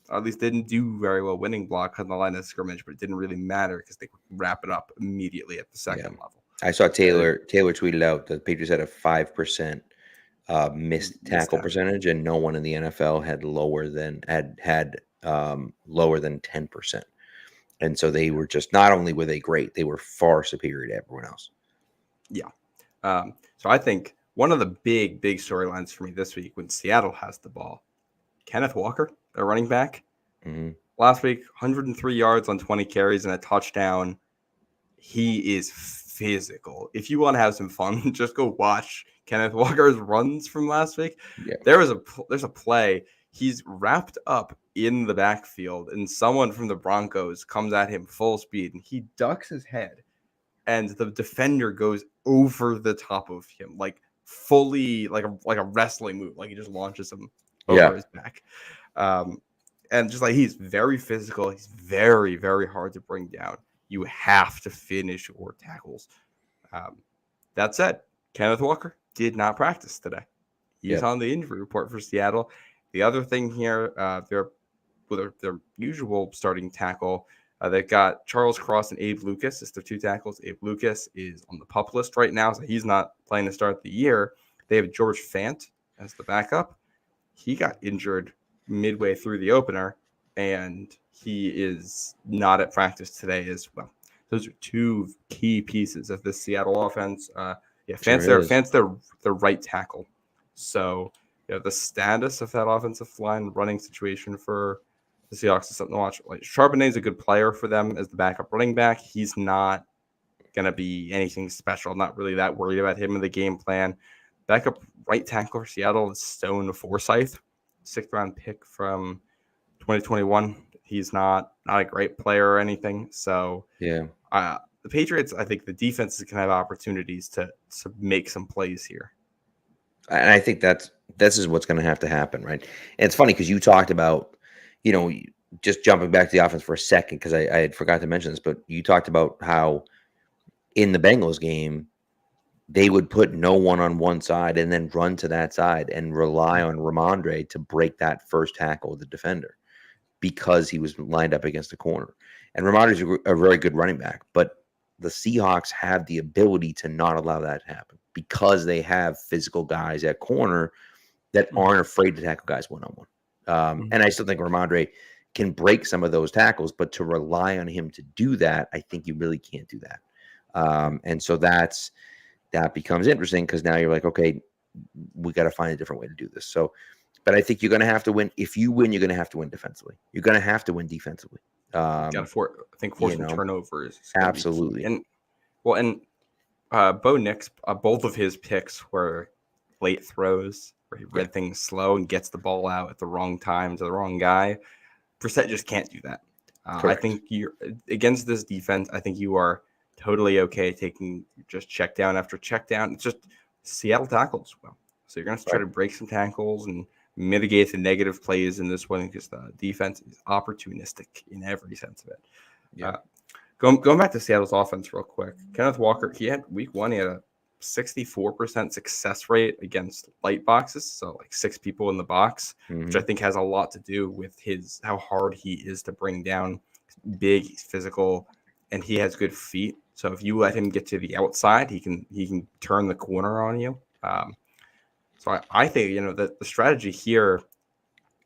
Or at least didn't do very well winning block on the line of scrimmage, but it didn't really matter because they would wrap it up immediately at the second level. I saw Taylor tweeted out that the Patriots had a 5% missed tackle percentage, and no one in the NFL had lower than 10%. And so they were just, not only were they great, they were far superior to everyone else. Yeah. So I think one of the big storylines for me this week when Seattle has the ball, Kenneth Walker, their running back, last week, 103 yards on 20 carries and a touchdown. He is physical. If you want to have some fun, just go watch Kenneth Walker's runs from last week. Yeah. There's a play. He's wrapped up in the backfield, and someone from the Broncos comes at him full speed, and he ducks his head, and the defender goes over the top of him, like fully, like a wrestling move, like he just launches him over his back. And just like he's very physical, he's very, very hard to bring down. You have to finish your tackles. That said, Kenneth Walker did not practice today. He's on the injury report for Seattle. The other thing here, their usual starting tackle, they've got Charles Cross and Abe Lucas as their 2 tackles. Abe Lucas is on the PUP list right now, so he's not playing to start the year. They have George Fant as the backup. He got injured midway through the opener, and he is not at practice today as well. Those are 2 key pieces of this Seattle offense. Fant's their right tackle. So the status of that offensive line running situation for the Seahawks is something to watch. Like Charbonnet is a good player for them as the backup running back. He's not going to be anything special. I'm not really that worried about him in the game plan. Backup right tackle for Seattle is Stone Forsythe, 6th round pick from 2021. He's not a great player or anything. So the Patriots, I think the defense is going to have opportunities to make some plays here. And I think this is what's going to happen, right? And it's funny because you talked about, just jumping back to the offense for a second, because I had forgot to mention this, but you talked about how in the Bengals game, they would put no one on one side and then run to that side and rely on Ramondre to break that first tackle with the defender because he was lined up against the corner. And Ramondre's a very good running back, but the Seahawks have the ability to not allow that to happen because they have physical guys at corner that aren't afraid to tackle guys one-on-one. And I still think Ramondre can break some of those tackles, but to rely on him to do that, I think you really can't do that. And so that becomes interesting because now you're like, okay, we got to find a different way to do this. So, but I think you're going to have to win. If you win, you're going to have to win defensively. You're going to have to win defensively. Got to forcing turnovers. Absolutely. And Bo Nix, both of his picks were late throws where he read things slow and gets the ball out at the wrong time to the wrong guy. Brissett just can't do that. I think you're against this defense. I think you are totally okay taking just check down after check down. It's just Seattle tackles well. So you're going to try to break some tackles and mitigate the negative plays in this one because the defense is opportunistic in every sense of it. Yeah. Going back to Seattle's offense real quick, Kenneth Walker, week one, he had a 64% success rate against light boxes, so like 6 people in the box, which I think has a lot to do with how hard he is to bring down. He's big, he's physical, and he has good feet. So if you let him get to the outside, he can turn the corner on you. So I think that the strategy here,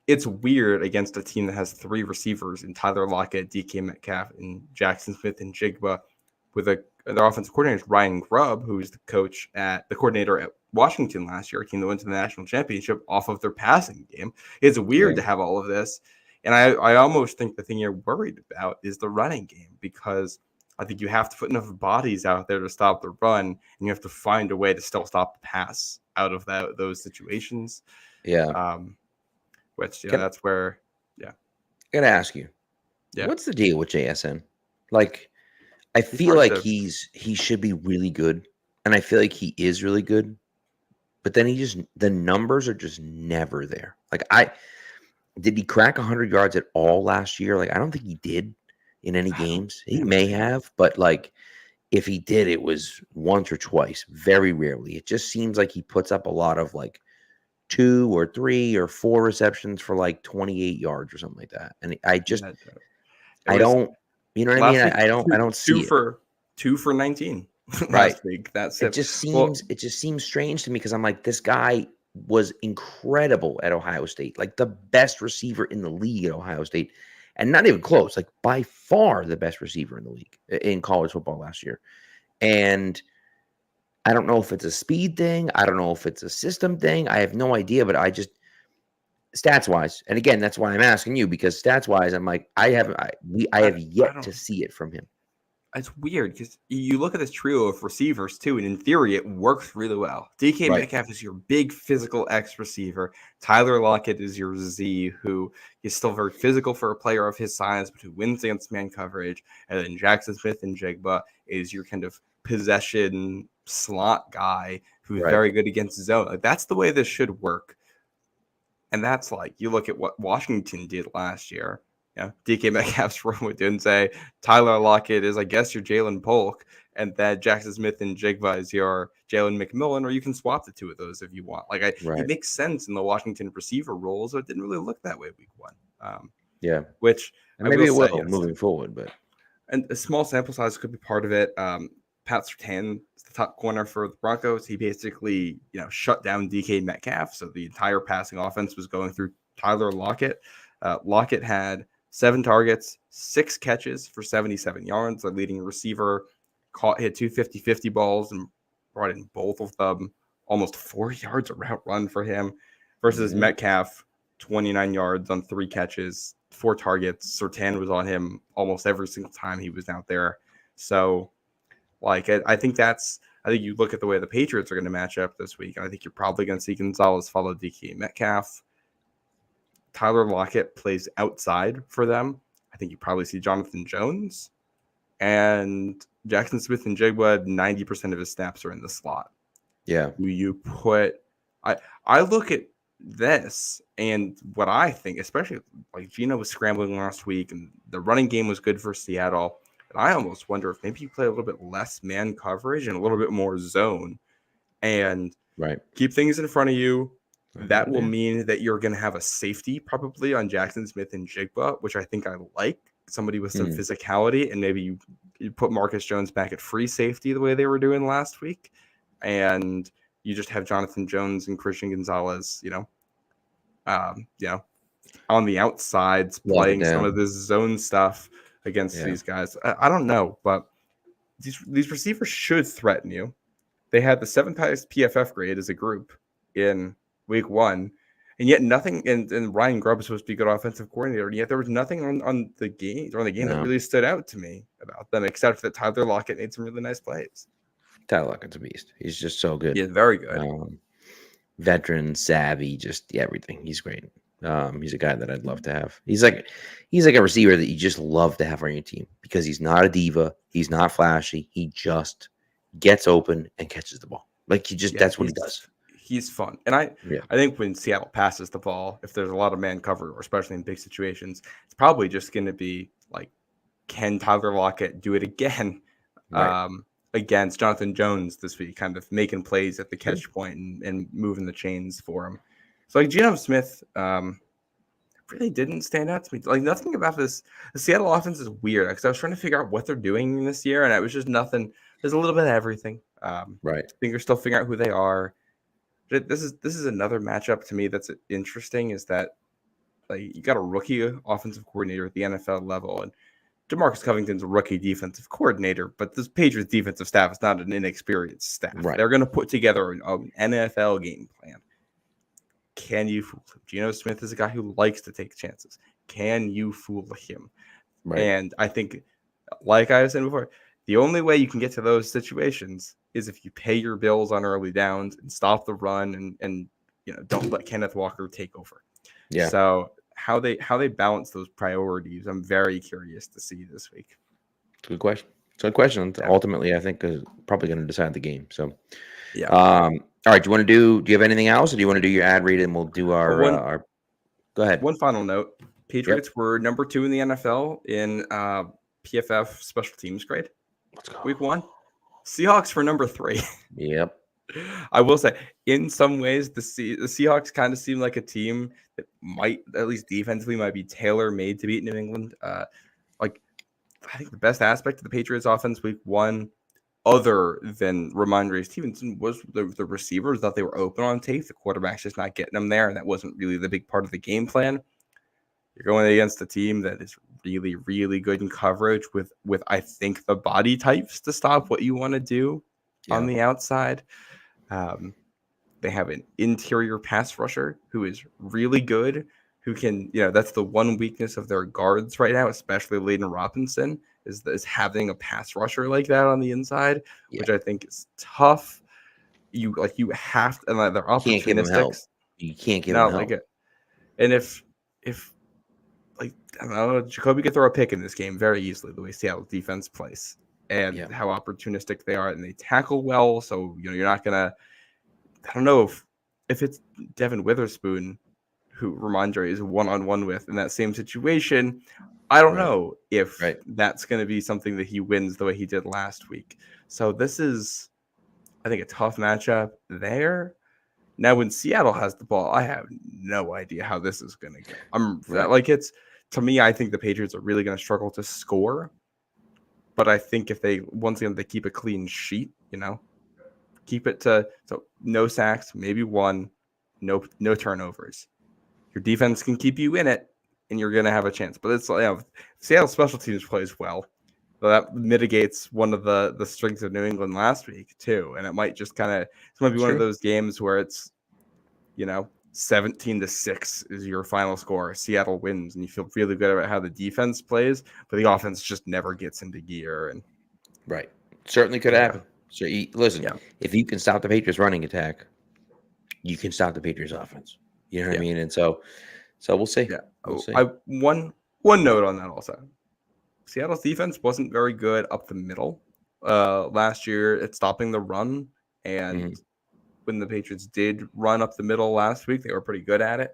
it's weird against a team that has 3 receivers in Tyler Lockett, DK Metcalf, and Jackson Smith and Jigba, with their offensive coordinator is Ryan Grubb, who's the coordinator at Washington last year, a team that went to the national championship off of their passing game. It's weird to have all of this. And I almost think the thing you're worried about is the running game, because I think you have to put enough bodies out there to stop the run, and you have to find a way to still stop the pass out of those situations. Yeah. Which that's where. Yeah. I gotta ask you. Yeah. What's the deal with JSN? Like, I feel like he should be really good, and I feel like he is really good, but then the numbers are just never there. Like, did he crack 100 yards at all last year? Like, I don't think he did in any games. He may have, but like, if he did, it was once or twice, very rarely. It just seems like he puts up a lot of like 2 or 3 or 4 receptions for like 28 yards or something like that. And I don't, you know what I mean? I don't see it. 2 for 19 last week. That's it. It just seems strange to me because I'm like, this guy was incredible at Ohio State, like the best receiver in the league at Ohio State. And not even close, like by far the best receiver in the league in college football last year. And I don't know if it's a speed thing. I don't know if it's a system thing. I have no idea, but I just, stats wise, and again, that's why I'm asking you, because stats wise, I'm like, I have yet to see it from him. It's weird because you look at this trio of receivers too, and in theory, it works really well. DK Metcalf is your big physical X receiver. Tyler Lockett is your Z, who is still very physical for a player of his size, but who wins against man coverage. And then Jackson Smith and Jigba is your kind of possession slot guy who's very good against zone. Like, that's the way this should work. And that's like, you look at what Washington did last year. Yeah, DK Metcalf's room with say Tyler Lockett is, I guess, your Jalen Polk, and that Jackson Smith and Jigba is your Jalen McMillan, or you can swap the 2 of those if you want. Like, it makes sense in the Washington receiver roles, but it didn't really look that way week 1. Which maybe it will moving forward, but and a small sample size could be part of it. Pat Surtain is the top corner for the Broncos. He basically, shut down DK Metcalf, so the entire passing offense was going through Tyler Lockett. Lockett had 7 targets, 6 catches for 77 yards. The leading receiver hit 2 50-50 balls and brought in both of them. Almost 4 yards a route run for him versus Metcalf, 29 yards on 3 catches, 4 targets. Surtain was on him almost every single time he was out there. So, like, I think you look at the way the Patriots are going to match up this week. I think you're probably going to see Gonzalez follow DK Metcalf. Tyler Lockett plays outside for them. I think you probably see Jonathan Jones. And Jackson Smith and Jigba, 90% of his snaps are in the slot. Yeah. You put – I look at this and what I think, especially like Geno was scrambling last week and the running game was good for Seattle. And I almost wonder if maybe you play a little bit less man coverage and a little bit more zone and keep things in front of you. That will mean that you're going to have a safety probably on Jackson Smith and Jigba, which I think I like. Somebody with some physicality, and maybe you put Marcus Jones back at free safety the way they were doing last week. And you just have Jonathan Jones and Christian Gonzalez, on the outsides playing some of this zone stuff against these guys. I don't know, but these receivers should threaten you. They had the 7th highest PFF grade as a group in week 1, and yet nothing. And Ryan Grubb is supposed to be a good offensive coordinator, and yet there was nothing on the game that really stood out to me about them, except that Tyler Lockett made some really nice plays. Tyler Lockett's a beast. He's just so good. Yeah, very good. Veteran, savvy, just everything. He's great. He's a guy that I'd love to have. He's like a receiver that you just love to have on your team because he's not a diva. He's not flashy. He just gets open and catches the ball. Like that's what he does. He's fun. And I think when Seattle passes the ball, if there's a lot of man cover, or especially in big situations, it's probably just going to be like, can Tyler Lockett do it again against Jonathan Jones this week, kind of making plays at the catch point and moving the chains for him. So like Geno Smith really didn't stand out to me. Like nothing about this. The Seattle offense is weird because I was trying to figure out what they're doing this year, and it was just nothing. There's a little bit of everything. I think they're still figuring out who they are. This is another matchup to me that's interesting. Is that like you got a rookie offensive coordinator at the NFL level, and DeMarcus Covington's a rookie defensive coordinator, but this Patriots defensive staff is not an inexperienced staff. They're going to put together an NFL game plan. Can you fool him? Geno Smith is a guy who likes to take chances. Can you fool him? And I think, like I was saying before, the only way you can get to those situations is if you pay your bills on early downs and stop the run and don't let Kenneth Walker take over. Yeah. So how they balance those priorities, I'm very curious to see this week. Good question. Ultimately, I think is probably going to decide the game. So yeah. All right. Do you have anything else, or do you want to do your ad read and we'll do our Go ahead. One final note: Patriots were number 2 in the NFL in PFF special teams grade. Let's go. Week 1. Seahawks were number 3. Yep. I will say, in some ways, the Seahawks kind of seem like a team that might, at least defensively, might be tailor-made to beat New England. I think the best aspect of the Patriots offense week 1, other than Ramondre Stevenson, was the receivers that they were open on tape. The quarterback's just not getting them there, and that wasn't really the big part of the game plan. You're going against a team that is really, really good in coverage with I think, the body types to stop what you want to do on the outside. They have an interior pass rusher who is really good, who can, that's the one weakness of their guards right now, especially Layden Robinson, is having a pass rusher like that on the inside, which I think is tough. You have to, and they're opportunistic. You can't give them help. Like it. And if I don't know, Jacoby could throw a pick in this game very easily, the way Seattle defense plays and how opportunistic they are, and they tackle well. So you're not gonna. I don't know if it's Devin Witherspoon, who Ramondre is one-on-one with in that same situation. I don't know if that's going to be something that he wins the way he did last week. So this is, I think, a tough matchup there. Now, when Seattle has the ball, I have no idea how this is going to go. To me, I think the Patriots are really going to struggle to score. But I think if they keep a clean sheet, keep it to no sacks, maybe 1, no turnovers. Your defense can keep you in it, and you're going to have a chance. But it's Seattle special teams plays well. So that mitigates one of the strengths of New England last week too. And it might just it might be one of those games where it's, 17-6 is your final score. Seattle wins, and you feel really good about how the defense plays, but the offense just never gets into gear. And certainly could happen. So listen, if you can stop the Patriots running attack, you can stop the Patriots offense. You know what I mean? And so we'll see. Yeah. We'll see. One note on that also. Seattle's defense wasn't very good up the middle last year at stopping the run, and when the Patriots did run up the middle last week. They were pretty good at it.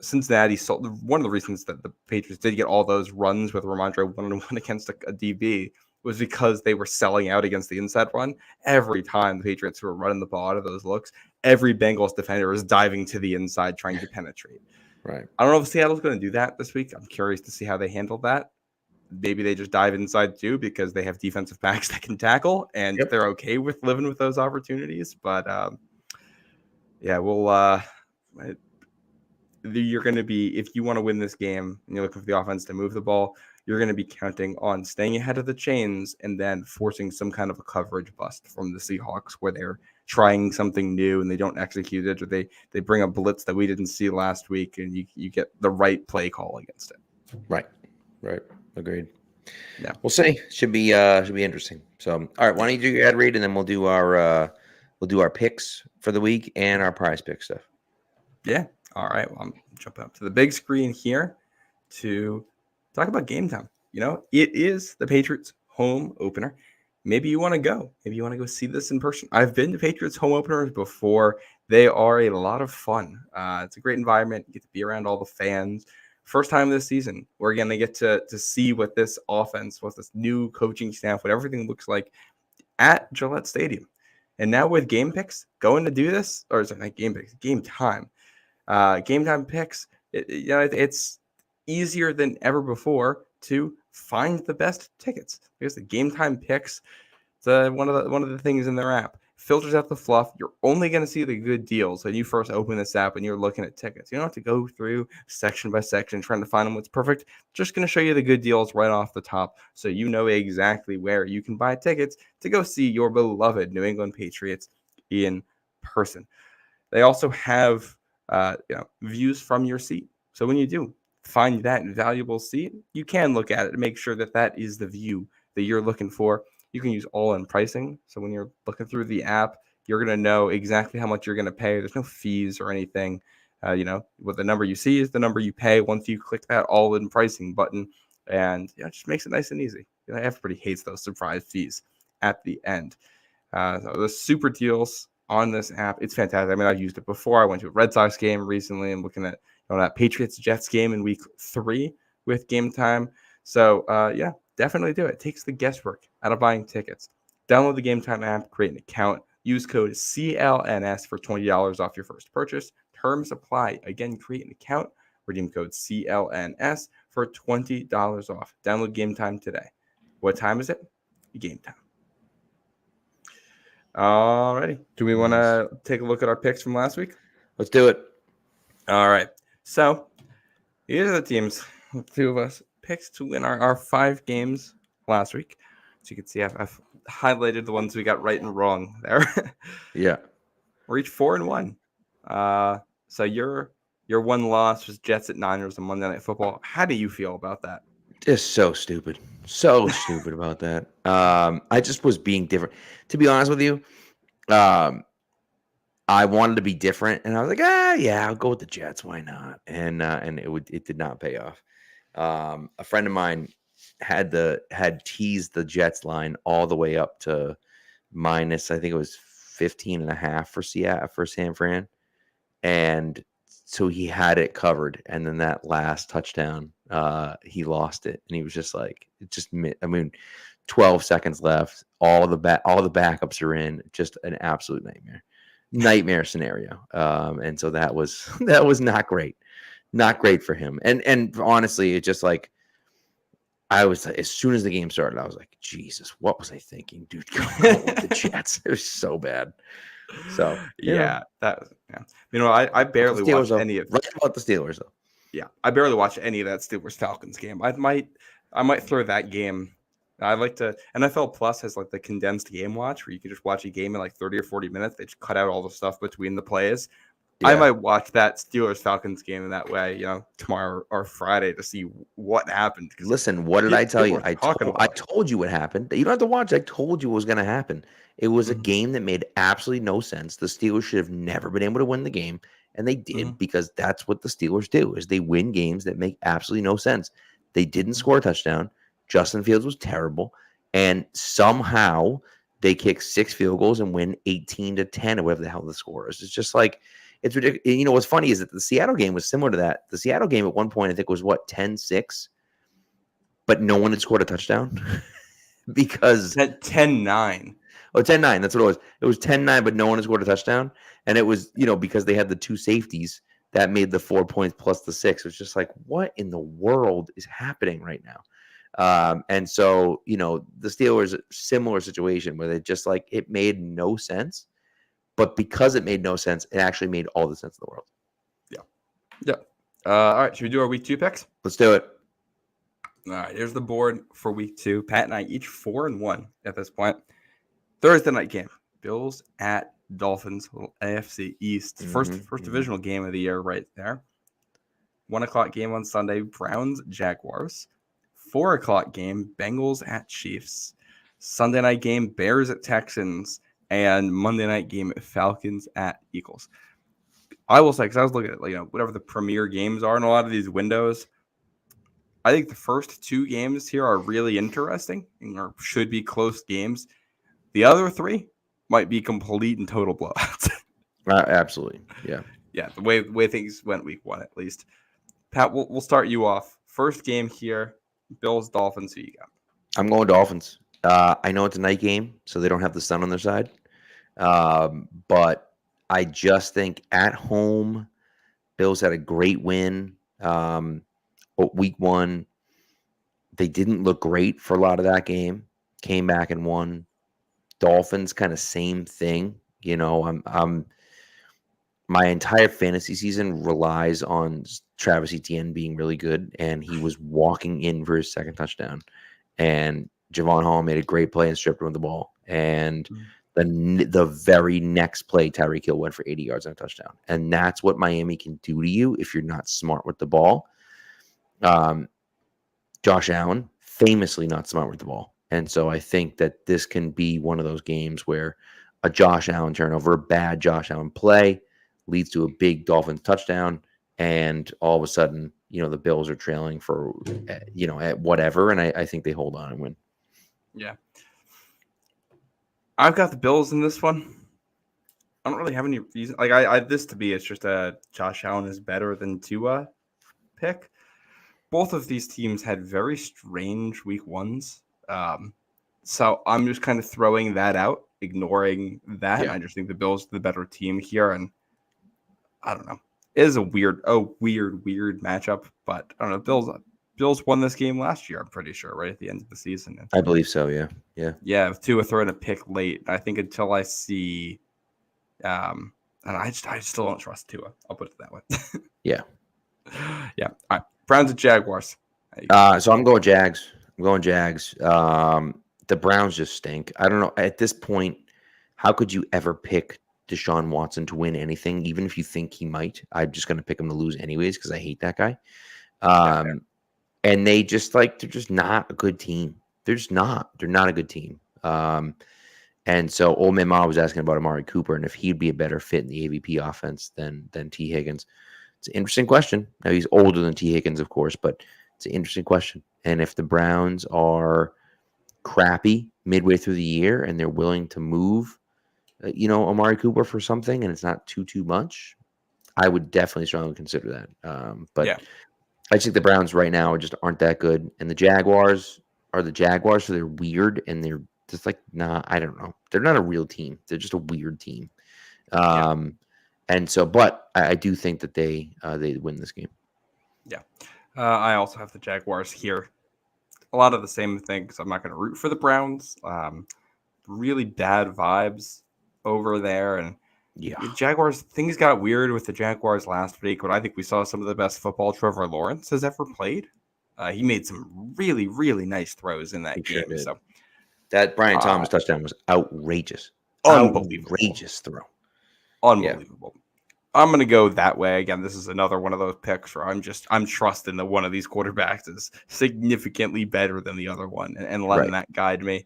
Cincinnati one of the reasons that the Patriots did get all those runs with Ramondre 1-on-1 against a DB was because they were selling out against the inside run. Every time the Patriots were running the ball out of those looks, every Bengals defender was diving to the inside trying to penetrate. Right. I don't know if Seattle's going to do that this week. I'm curious to see how they handle that. Maybe they just dive inside too because they have defensive backs that can tackle and they're okay with living with those opportunities. But you're going to be, if you want to win this game and you're looking for the offense to move the ball, you're going to be counting on staying ahead of the chains and then forcing some kind of a coverage bust from the Seahawks where they're trying something new and they don't execute it, or they bring a blitz that we didn't see last week and you get the right play call against it. Right. Agreed. Yeah. We'll see. Should be interesting. So, all right, why don't you do your ad read and then we'll do our picks for the week and our prize pick stuff. Yeah. All right. Well, I'm jumping up to the big screen here to talk about game time. It is the Patriots home opener. Maybe you want to go. Maybe you want to go see this in person. I've been to Patriots home openers before. They are a lot of fun. It's a great environment. You get to be around all the fans. First time this season, we're going to get to see what this offense, what this new coaching staff, what everything looks like at Gillette Stadium. And now with game picks, going to do this, or is it not game picks, game time. Game time picks, it's easier than ever before to find the best tickets because the game time picks, one of the things in their app filters out the fluff. You're only going to see the good deals when you first open this app and you're looking at tickets. You don't have to go through section by section trying to find them what's perfect. Just going to show you the good deals right off the top so you know exactly where you can buy tickets to go see your beloved New England Patriots in person. They also have views from your seat. So when you do find that valuable seat, you can look at it and make sure that is the view that you're looking for. You can use all-in pricing. So when you're looking through the app, you're going to know exactly how much you're going to pay. There's no fees or anything. What the number you see is the number you pay once you click that all-in pricing button. And it just makes it nice and easy. Everybody hates those surprise fees at the end. So the super deals on this app, it's fantastic. I mean, I've used it before. I went to a Red Sox game recently and looking at that Patriots-Jets game in week 3 with Game Time. So, definitely do it. It takes the guesswork out of buying tickets. Download the Game Time app, create an account, use code CLNS for $20 off your first purchase. Terms apply. Again, create an account, redeem code CLNS for $20 off. Download Game Time today. What time is it? Game time. Alrighty. Do we want to take a look at our picks from last week? Let's do it. All right. So, these are the teams, the two of us picked to win our 5 games last week. So you can see I've highlighted the ones we got right and wrong there. Yeah. We're each 4-1. So your one loss was Jets at Niners on Monday Night Football. How do you feel about that? Just so stupid. So stupid about that. I just was being different. To be honest with you, I wanted to be different, and I was like, yeah, I'll go with the Jets. Why not? And it did not pay off. A friend of mine had teased the Jets line all the way up to minus, I think it was 15.5 for Seattle for San Fran, and so he had it covered. And then that last touchdown, he lost it, and he was just like, 12 seconds left. All the backups are in. Just an absolute nightmare scenario. And so that was not great. Not great for him. And honestly, it just like, I was, as soon as the game started, I was like, Jesus, what was I thinking, dude? Go with the Jets. It was so bad. So I barely watched any of right about the Steelers though. Yeah, I barely watched any of that Steelers Falcons game. I might throw that game. I like to. NFL Plus has like the condensed game watch where you can just watch a game in like 30 or 40 minutes. They just cut out all the stuff between the plays. Yeah. I might watch that Steelers Falcons game in that way, tomorrow or Friday to see what happened. Listen, what did I tell you? I told you what happened. You don't have to watch. I told you what was going to happen. It was a game that made absolutely no sense. The Steelers should have never been able to win the game, and they did because that's what the Steelers do: is they win games that make absolutely no sense. They didn't score a touchdown. Justin Fields was terrible, and somehow they kick 6 field goals and win 18-10 or whatever the hell the score is. It's just like, it's ridiculous. You know, what's funny is that the Seattle game was similar to that. The Seattle game at one point, I think, was what, 10-6, but no one had scored a touchdown because 10-9. Oh, 10-9. That's what it was. It was 10-9, but no one has scored a touchdown. And it was, because they had the 2 safeties that made the 4 points plus the 6. It was just like, what in the world is happening right now? And so, the Steelers, similar situation where they just like, it made no sense. But because it made no sense, it actually made all the sense in the world. Yeah. All right. Should we do our week 2 picks? Let's do it. All right. Here's the board for week 2. Pat and I each 4-1 at this point. Thursday night game, Bills at Dolphins, little AFC East. First divisional game of the year right there. 1 o'clock game on Sunday, Browns, Jaguars. 4 o'clock game, Bengals at Chiefs. Sunday night game, Bears at Texans. And Monday night game, Falcons at Eagles. I will say, because I was looking at whatever the premier games are in a lot of these windows, I think the first 2 games here are really interesting or should be close games. The other 3 might be complete and total blowouts. Absolutely. Yeah. Yeah, the way things went week 1 at least. Pat, we'll start you off. First game here, Bills, Dolphins. Who you got? I'm going Dolphins. I know it's a night game, so they don't have the sun on their side. But I just think at home, Bills had a great win. Week 1, they didn't look great for a lot of that game. Came back and won. Dolphins, kind of same thing. My entire fantasy season relies on Travis Etienne being really good, and he was walking in for his second touchdown. And Javon Hall made a great play and stripped him with the ball. And the very next play, Tyreek Hill went for 80 yards and a touchdown. And that's what Miami can do to you if you're not smart with the ball. Josh Allen, famously not smart with the ball. And so I think that this can be one of those games where a Josh Allen turnover, a bad Josh Allen play leads to a big Dolphins touchdown. And all of a sudden, the Bills are trailing for, at whatever. And I think they hold on and win. Yeah. I've got the Bills in this one. I don't really have any reason. This to me, it's just a Josh Allen is better than Tua pick. Both of these teams had very strange week 1s. So I'm just kind of throwing that out, ignoring that. Yeah. I just think the Bills are the better team here. And I don't know. It is a weird matchup. But I don't know. Bills won this game last year, I'm pretty sure, right at the end of the season. I believe so, yeah. Yeah, with Tua throwing a pick late. I think until I see and I still don't trust Tua. I'll put it that way. Yeah. Yeah. All right. Browns and Jaguars. So I'm going Jags. The Browns just stink. I don't know. At this point, how could you ever pick Deshaun Watson to win anything, even if you think he might? I'm just going to pick him to lose anyways because I hate that guy. And they're just not a good team. They're not a good team. And so old man Ma was asking about Amari Cooper and if he'd be a better fit in the AVP offense than T. Higgins. It's an interesting question. Now he's older than T. Higgins, of course, but it's an interesting question. And if the Browns are crappy midway through the year and they're willing to move, Amari Cooper for something and it's not too much, I would definitely strongly consider that. But yeah. I think the Browns right now just aren't that good. And the Jaguars are the Jaguars, so they're weird and they're just like, I don't know. They're not a real team. They're just a weird team. And so, but I do think that they win this game. Yeah. I also have the Jaguars here. A lot of the same things. I'm not going to root for the Browns. Really bad vibes over there. And the Jaguars, things got weird with the Jaguars last week when I think we saw some of the best football Trevor Lawrence has ever played. He made some really, really nice throws in that game. Sure so that Brian Thomas touchdown was outrageous. Unbelievable. Outrageous throw. Unbelievable. Yeah. I'm going to go that way. Again, this is another one of those picks where I'm trusting that one of these quarterbacks is significantly better than the other one and letting that guide me.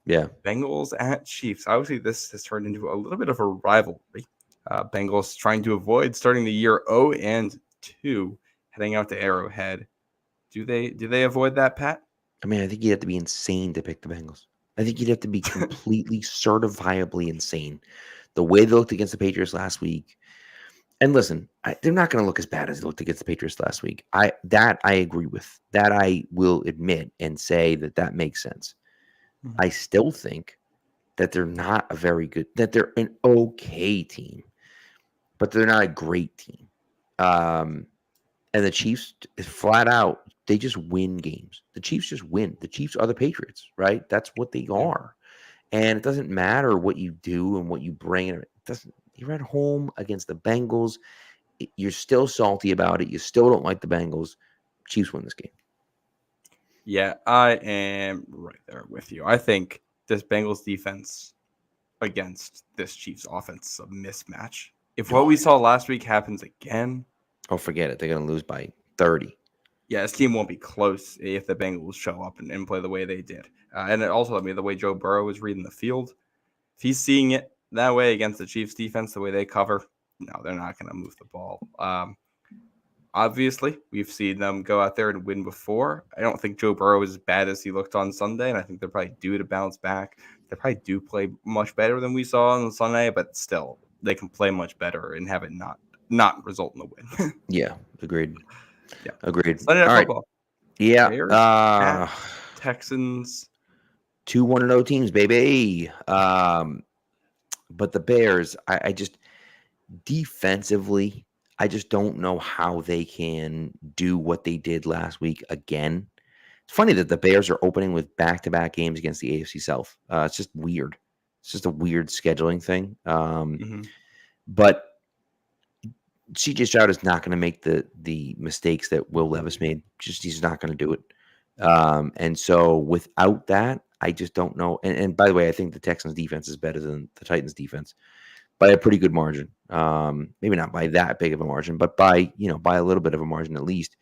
Yeah. Bengals at Chiefs. Obviously, this has turned into a little bit of a rivalry. Bengals trying to avoid starting the year 0-2, heading out to Arrowhead. Do they avoid that, Pat? I mean, I think you have to be insane to pick the Bengals. I think you'd have to be completely certifiably insane. The way they looked against the Patriots last week. And listen, they're not going to look as bad as they looked against the Patriots last week. I agree with. That I will admit and say that makes sense. Mhm. I still think that they're not a very good, that they're an okay team, but they're not a great team. And the Chiefs, flat out, they just win games. The Chiefs just win. The Chiefs are the Patriots, right? That's what they Yeah. are. And it doesn't matter what you do and what you bring. It doesn't. You're at home against the Bengals. You're still salty about it. You still don't like the Bengals. Chiefs win this game. Yeah, I am right there with you. I think this Bengals defense against this Chiefs offense is a mismatch. If what we saw last week happens again, Oh, forget it. They're going to lose by 30. yeah, this team won't be close if the Bengals show up and play the way they did. And it also, the way Joe Burrow is reading the field, if he's seeing it that way against the Chiefs defense, the way they cover, no, they're not going to move the ball. Obviously, we've seen them go out there and win before. I don't think Joe Burrow is as bad as he looked on Sunday, and I think they're probably due to bounce back. They probably do play much better than we saw on Sunday, but still, they can play much better and have it not result in a win. Yeah, agreed. Yeah, Agreed. Sunday Night All right. Football. Yeah. Bears at Texans. 2-1-0 teams, baby. But the Bears, I just defensively, I just don't know how they can do what they did last week again. It's funny that the Bears are opening with back-to-back games against the AFC South. It's just weird. It's just a weird scheduling thing. But CJ Stroud is not going to make the mistakes that Will Levis made. Just he's not going to do it. And so without that, I just don't know. And by the way, I think the Texans defense is better than the Titans defense by a pretty good margin. Maybe not by that big of a margin, but by a little bit of a margin at least.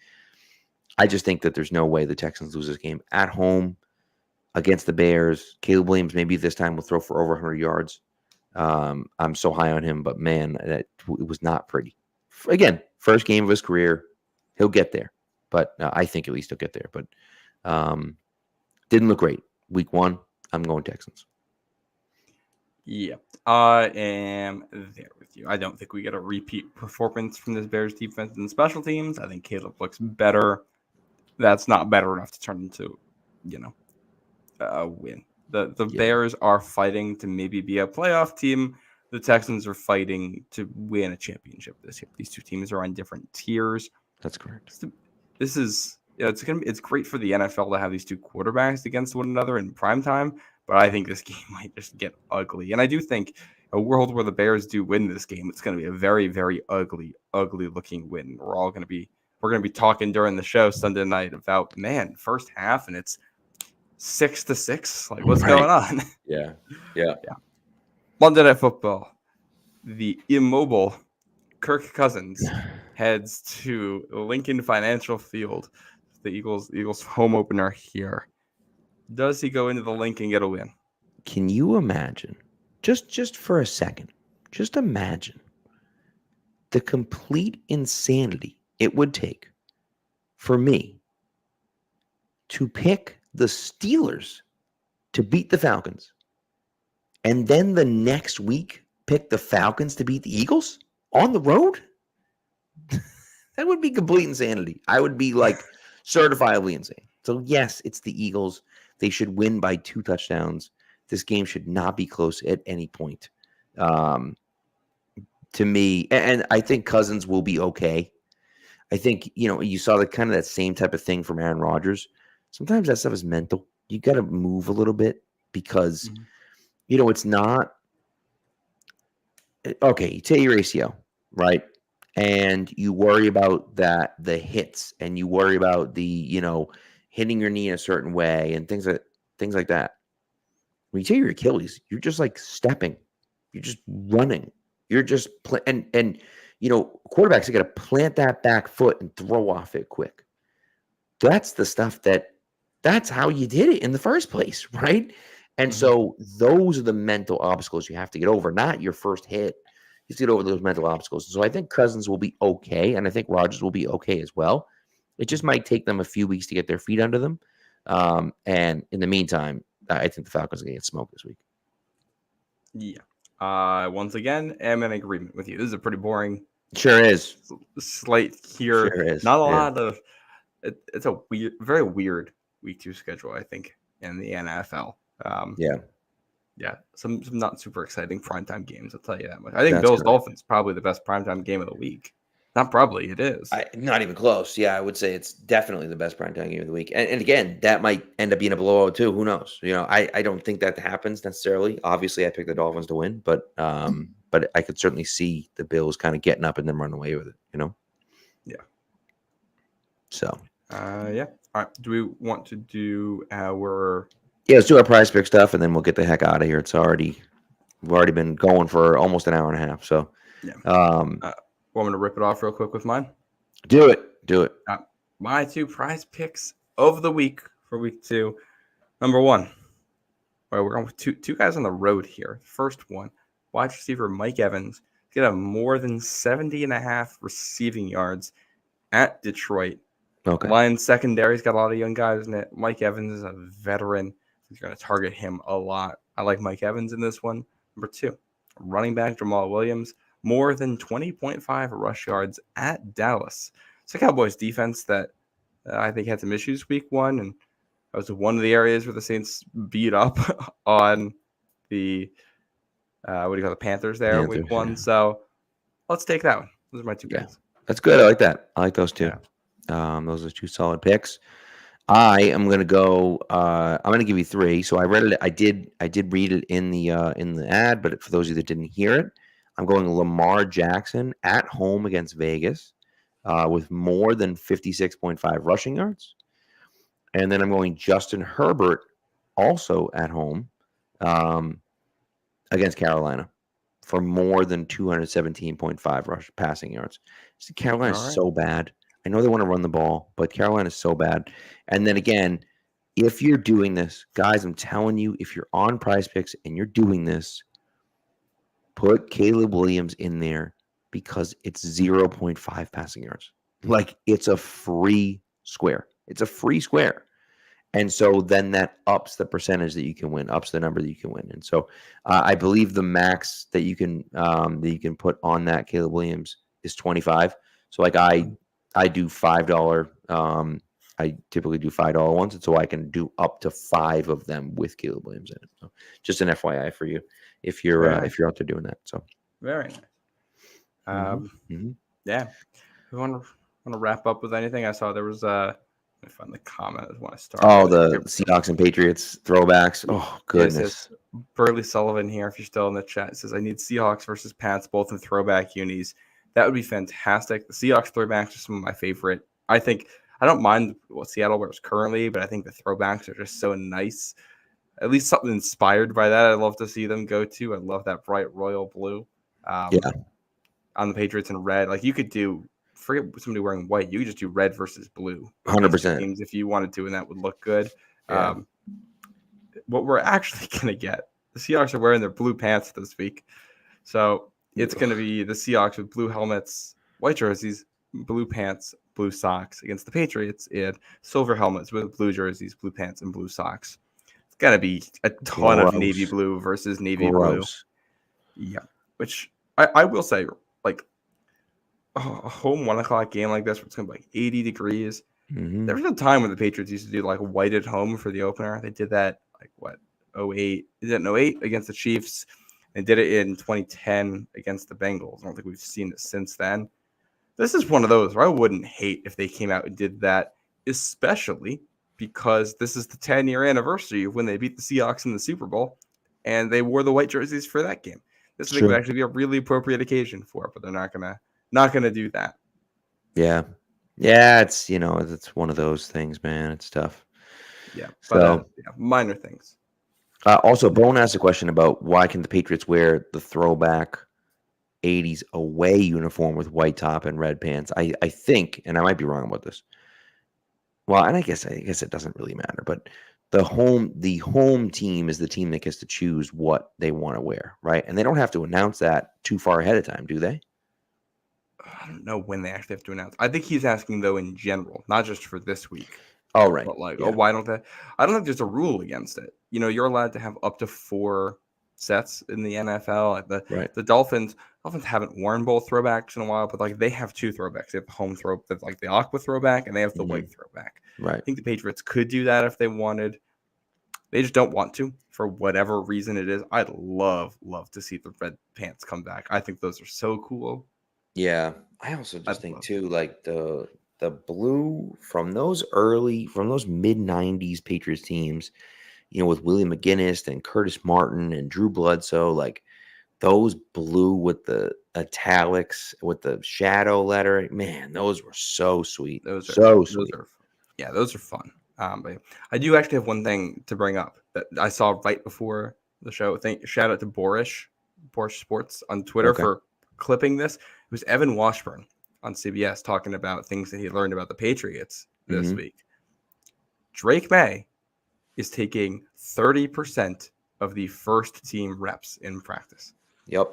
I just think that there's no way the Texans lose this game at home against the Bears. Caleb Williams maybe this time will throw for over 100 yards. I'm so high on him, but man, it was not pretty. Again, first game of his career, he'll get there. But I think at least he'll get there. But didn't look great. Week 1, I'm going Texans. Yeah, I am there with you. I don't think we get a repeat performance from this Bears defense and special teams. I think Caleb looks better. That's not better enough to turn into, a win. The Bears are fighting to maybe be a playoff team. The Texans are fighting to win a championship this year. These two teams are on different tiers. That's correct. This is it's great for the NFL to have these two quarterbacks against one another in prime time. But I think this game might just get ugly. And I do think a world where the Bears do win this game, it's going to be a very, very ugly looking win. We're going to be talking during the show Sunday night about, first half and it's 6-6. Like, what's going on? Yeah. Monday Night Football. The immobile Kirk Cousins heads to Lincoln Financial Field. The Eagles home opener here. Does he go into the link and get a win? Can you imagine, just for a second, just imagine the complete insanity it would take for me to pick the Steelers to beat the Falcons and then the next week pick the Falcons to beat the Eagles on the road? That would be complete insanity. I would be like certifiably insane. So yes, it's the Eagles. They should win by 2 touchdowns. This game should not be close at any point. To me, and I think Cousins will be okay. I think, you saw that same type of thing from Aaron Rodgers. Sometimes that stuff is mental. You got to move a little bit because, it's not okay. You tear your ACL, right? And you worry about the hits, and you worry about the, hitting your knee in a certain way and things like that. When you tear your Achilles, you're just like stepping, you're just running, you're just and quarterbacks are going to plant that back foot and throw off it quick. That's the stuff that's how you did it in the first place, right? And so those are the mental obstacles you have to get over, not your first hit. You have to get over those mental obstacles. So I think Cousins will be okay, and I think Rodgers will be okay as well. It just might take them a few weeks to get their feet under them. And in the meantime, I think the Falcons are going to get smoked this week. Yeah. Once again, am in agreement with you. This is a pretty boring Sure is. slate here. Sure is. Not a lot of. It's a very weird week 2 schedule, I think, in the NFL. Yeah, some not super exciting primetime games. I'll tell you that much. I think Bills Dolphins probably the best primetime game of the week. Not probably, it is. Not even close. Yeah, I would say it's definitely the best primetime game of the week. And again, that might end up being a blowout too. Who knows? I don't think that happens necessarily. Obviously, I picked the Dolphins to win, but I could certainly see the Bills kind of getting up and then running away with it. Yeah. So. Yeah. All right. Do we want to do our? Yeah, let's do our prize pick stuff, and then we'll get the heck out of here. We've already been going for almost an hour and a half. So, yeah. Want me to rip it off real quick with mine? Do it. My 2 prize picks of the week for week 2. Number 1. Well, we're going with two guys on the road here. First one, wide receiver Mike Evans. He's going to have more than 70.5 receiving yards at Detroit. Okay. Lions secondary's got a lot of young guys in it. Mike Evans is a veteran. He's going to target him a lot. I like Mike Evans in this one. Number 2, running back Jamal Williams, more than 20.5 rush yards at Dallas. It's a Cowboys defense that I think had some issues week 1, and that was one of the areas where the Saints beat up on the the Panthers there week 1. Yeah. So let's take that one. Those are my 2 picks. That's good. I like that. I like those 2. Yeah. Those are 2 solid picks. I am going to go. I'm going to give you 3. So I read it. I did read it in the ad, but for those of you that didn't hear it, I'm going Lamar Jackson at home against Vegas with more than 56.5 rushing yards, and then I'm going Justin Herbert also at home against Carolina for more than 217.5 passing yards. Carolina's so bad. I know they want to run the ball, but Carolina is so bad. And then again, if you're doing this, guys, I'm telling you, if you're on Prize Picks and you're doing this, put Caleb Williams in there because it's 0.5 passing yards. Like, it's a free square. It's a free square. And so then that ups the percentage that you can win, ups the number that you can win. And so I believe the max that you can put on that Caleb Williams is 25. So like I do $5. I typically do $5 ones, and so I can do up to 5 of them with Caleb Williams in it. So just an FYI for you, if you're out there doing that. So very nice. Yeah. We want to wrap up with anything? I saw there was let me find the comment. I want to start. Oh, the Seahawks and Patriots throwbacks. Oh goodness. Yes, Burley Sullivan here, if you're still in the chat, it says I need Seahawks versus Pats, both in throwback unis. That would be fantastic. The Seahawks throwbacks are some of my favorite. I think I don't mind what Seattle wears currently, but I think the throwbacks are just so nice. At least something inspired by that. I'd love to see them go to. I love that bright royal blue. On the Patriots in red. Like you could forget somebody wearing white. You could just do red versus blue. 100%. If you wanted to, and that would look good. Yeah. What we're actually going to get, the Seahawks are wearing their blue pants this week. So it's going to be the Seahawks with blue helmets, white jerseys, blue pants, blue socks against the Patriots in silver helmets with blue jerseys, blue pants, and blue socks. It's going to be a ton of navy blue versus navy blue. Yeah, which I will say, like a home 1 o'clock game like this, where it's going to be like 80 degrees. Mm-hmm. There was a time when the Patriots used to do like white at home for the opener. They did that like 08? Is it 08 against the Chiefs? They did it in 2010 against the Bengals. I don't think we've seen it since then. This is one of those where I wouldn't hate if they came out and did that, especially because this is the 10-year anniversary of when they beat the Seahawks in the Super Bowl, and they wore the white jerseys for that game. This would actually be a really appropriate occasion for it, but they're not gonna do that. Yeah, it's it's one of those things, man. It's tough. Yeah, but minor things. Also, Bone asked a question about why can the Patriots wear the throwback 80s away uniform with white top and red pants. I think, and I might be wrong about this. Well, and I guess it doesn't really matter, but the home team is the team that gets to choose what they want to wear, right? And they don't have to announce that too far ahead of time, do they? I don't know when they actually have to announce. I think he's asking though in general, not just for this week. Oh, right. But like, Yeah. oh, why don't they? I don't think there's a rule against it. You're allowed to have up to 4 sets in the NFL. Like Right. the Dolphins haven't worn both throwbacks in a while, but like they have 2 throwbacks. They have the home throw, like the aqua throwback, and they have the white throwback. Right. I think the Patriots could do that if they wanted. They just don't want to for whatever reason it is. I'd love to see the red pants come back. I think those are so cool. Yeah. I also just I'd think love too, like the blue from those mid 90s Patriots teams, with Willie McGinnis and Curtis Martin and Drew Bledsoe, like those blue with the italics with the shadow lettering, man, those were so sweet. Those Sweet. those are fun. But I do actually have one thing to bring up that I saw right before the show. Shout out to Boris Sports on Twitter Okay. for clipping this. It was Evan Washburn on CBS talking about things that he learned about the Patriots this week. Drake Maye is taking 30% of the first team reps in practice. Yep.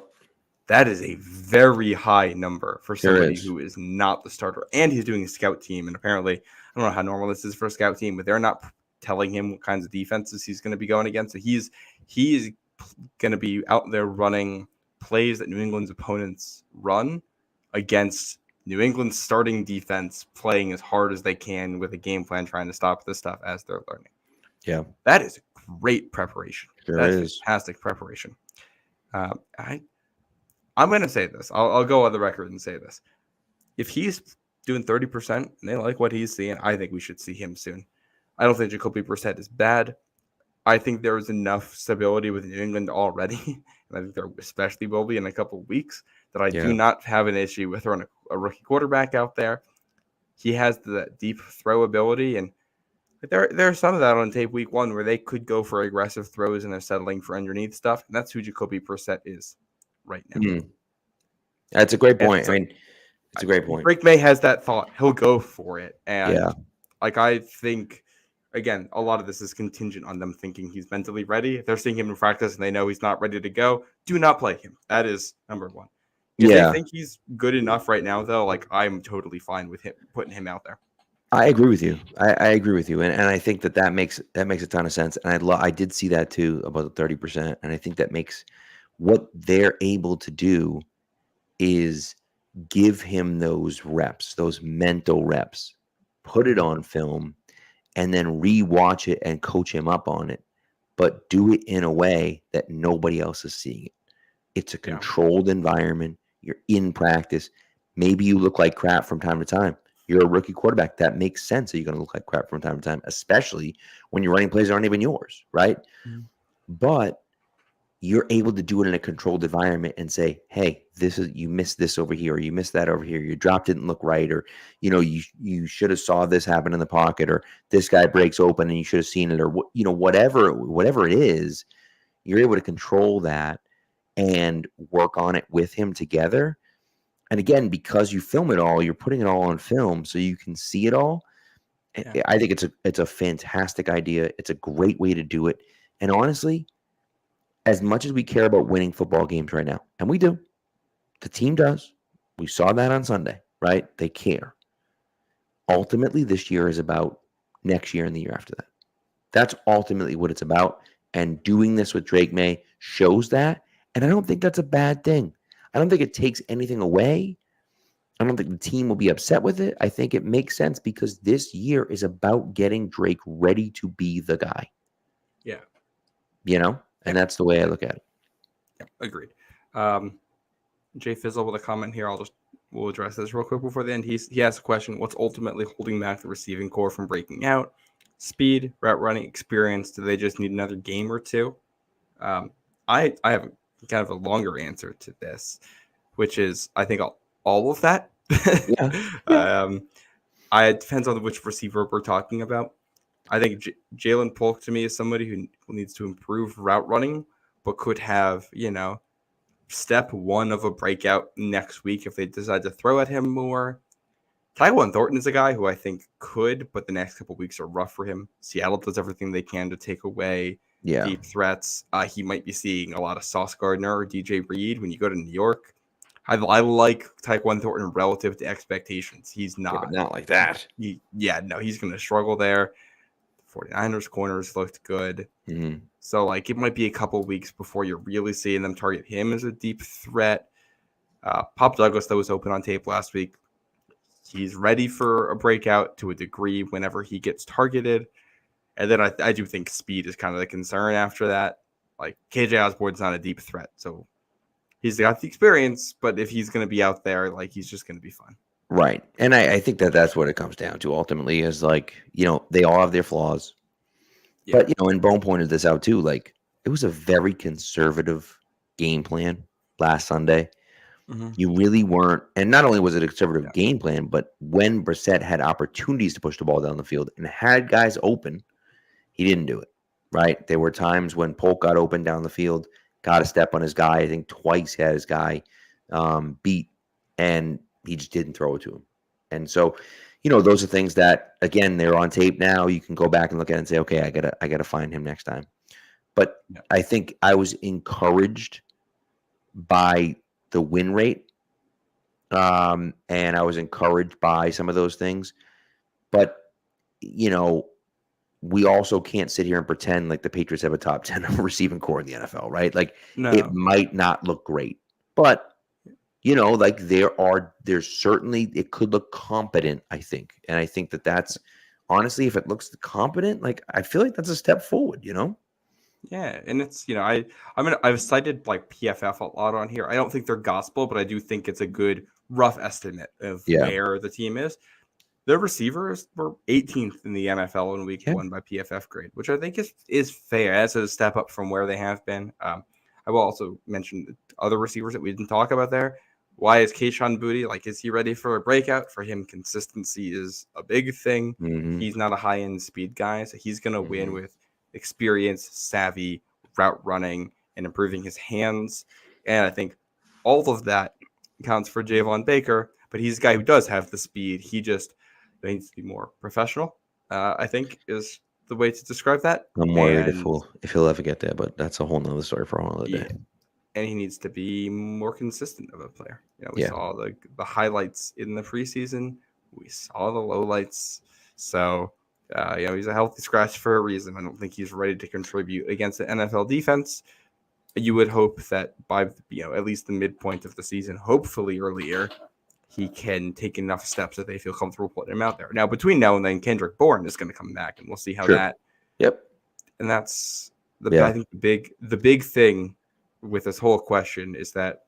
That is a very high number for somebody is. who is not the starter. And he's doing a scout team. And apparently, I don't know how normal this is for a scout team, but they're not telling him what kinds of defenses he's going to be going against. So he is going to be out there running plays that New England's opponents run against New England's starting defense, playing as hard as they can with a game plan, trying to stop this stuff as they're learning. Yeah. That is great preparation. That's is. fantastic preparation. I'm going to say this. I'll go on the record and say this. If he's doing 30% and they like what he's seeing, I think we should see him soon. I don't think Jacoby Brissett is bad. I think there is enough stability with New England already, and I think there especially will be in a couple of weeks, that I do not have an issue with throwing a rookie quarterback out there. He has the deep throw ability, and there's some of that on tape week 1 where they could go for aggressive throws and they're settling for underneath stuff, and that's who Jacoby Brissett is right now. That's a great point. It's a great point. Drake Maye has that thought. He'll go for it. And I think, again, a lot of this is contingent on them thinking he's mentally ready. If they're seeing him in practice and they know he's not ready to go, do not play him. That is number 1. If they think he's good enough right now, though, like I'm totally fine with him putting him out there. I agree with you. I agree with you, and I think that makes a ton of sense. And I did see that too about the 30%, and I think that makes what they're able to do is give him those reps, those mental reps, put it on film, and then re-watch it and coach him up on it, but do it in a way that nobody else is seeing it. It's a controlled environment. You're in practice. Maybe you look like crap from time to time. You're a rookie quarterback. That makes sense that you're going to look like crap from time to time, especially when you're running plays that aren't even yours, right? But you're able to do it in a controlled environment and say, hey, you missed this over here, or you missed that over here. Your drop didn't look right, or you should have saw this happen in the pocket, or this guy breaks open and you should have seen it, or whatever it is. You're able to control that and work on it with him together. And again, because you film it all, you're putting it all on film so you can see it all. Yeah. I think it's a fantastic idea. It's a great way to do it. And honestly, as much as we care about winning football games right now, and we do, the team does. We saw that on Sunday, right? They care. Ultimately, this year is about next year and the year after that. That's ultimately what it's about. And doing this with Drake Maye shows that. And I don't think that's a bad thing. I don't think it takes anything away. I don't think the team will be upset with it. I think it makes sense because this year is about getting Drake ready to be the guy. Yeah. And that's the way I look at it. Yeah, agreed. Jay Fizzle with a comment here. We'll address this real quick before the end. He asked a question: what's ultimately holding back the receiving core from breaking out? Speed, route running, experience. Do they just need another game or two? I have kind of a longer answer to this, which is I think all of that. It depends on which receiver we're talking about. I think Jalen Polk to me is somebody who needs to improve route running, but could have, step 1 of a breakout next week if they decide to throw at him more. Tyquan Thornton is a guy who I think could, but the next couple of weeks are rough for him. Seattle does everything they can to take away deep threats. He might be seeing a lot of Sauce Gardner or DJ Reed when you go to New York. I like Tyquan Thornton relative to expectations. He's Yeah, not. but not like that. He's going to struggle there. 49ers corners looked good. Mm-hmm. So, like, it might be a couple weeks before you're really seeing them target him as a deep threat. Pop Douglas, that was open on tape last week. He's ready for a breakout to a degree whenever he gets targeted. And then I do think speed is kind of the concern after that. Like, KJ Osborne's not a deep threat, so he's got the experience, but if he's going to be out there, like, he's just going to be fun. Right. And I think that's what it comes down to ultimately is like, they all have their flaws. Yeah. But, and Bone pointed this out too. Like, it was a very conservative game plan last Sunday. Mm-hmm. You really weren't. And not only was it a conservative game plan, but when Brissett had opportunities to push the ball down the field and had guys open, he didn't do it. Right. There were times when Polk got open down the field, got a step on his guy. I think twice had his guy beat, and he just didn't throw it to him. And so, those are things that, again, they're on tape now. You can go back and look at it and say, okay, I gotta find him next time. But I think I was encouraged by the win rate, and I was encouraged by some of those things. But, we also can't sit here and pretend like the Patriots have a top 10 receiving core in the NFL, right? Like, It might not look great, but like there's certainly, it could look competent, I think. And I think that's honestly, if it looks competent, like, I feel like that's a step forward, Yeah. And it's, I've cited like PFF a lot on here. I don't think they're gospel, but I do think it's a good rough estimate of where the team is. Their receivers were 18th in the NFL in week 1 by PFF grade, which I think is fair. That's a step up from where they have been. I will also mention other receivers that we didn't talk about there. Why is Kayshon Boutte? Like, is he ready for a breakout? For him, consistency is a big thing. Mm-hmm. He's not a high-end speed guy, so he's going to win with experience, savvy, route running, and improving his hands. And I think all of that counts for Javon Baker, but he's a guy who does have the speed. He just needs to be more professional, I think, is the way to describe that. I'm worried if he'll ever get there, but that's a whole nother story for a whole other day. And he needs to be more consistent of a player. We saw the highlights in the preseason. We saw the lowlights. So, he's a healthy scratch for a reason. I don't think he's ready to contribute against the NFL defense. You would hope that by, at least the midpoint of the season, hopefully earlier, he can take enough steps that they feel comfortable putting him out there. Now, between now and then, Kendrick Bourne is going to come back, and we'll see how that. Yep. And that's I think the big thing with this whole question is that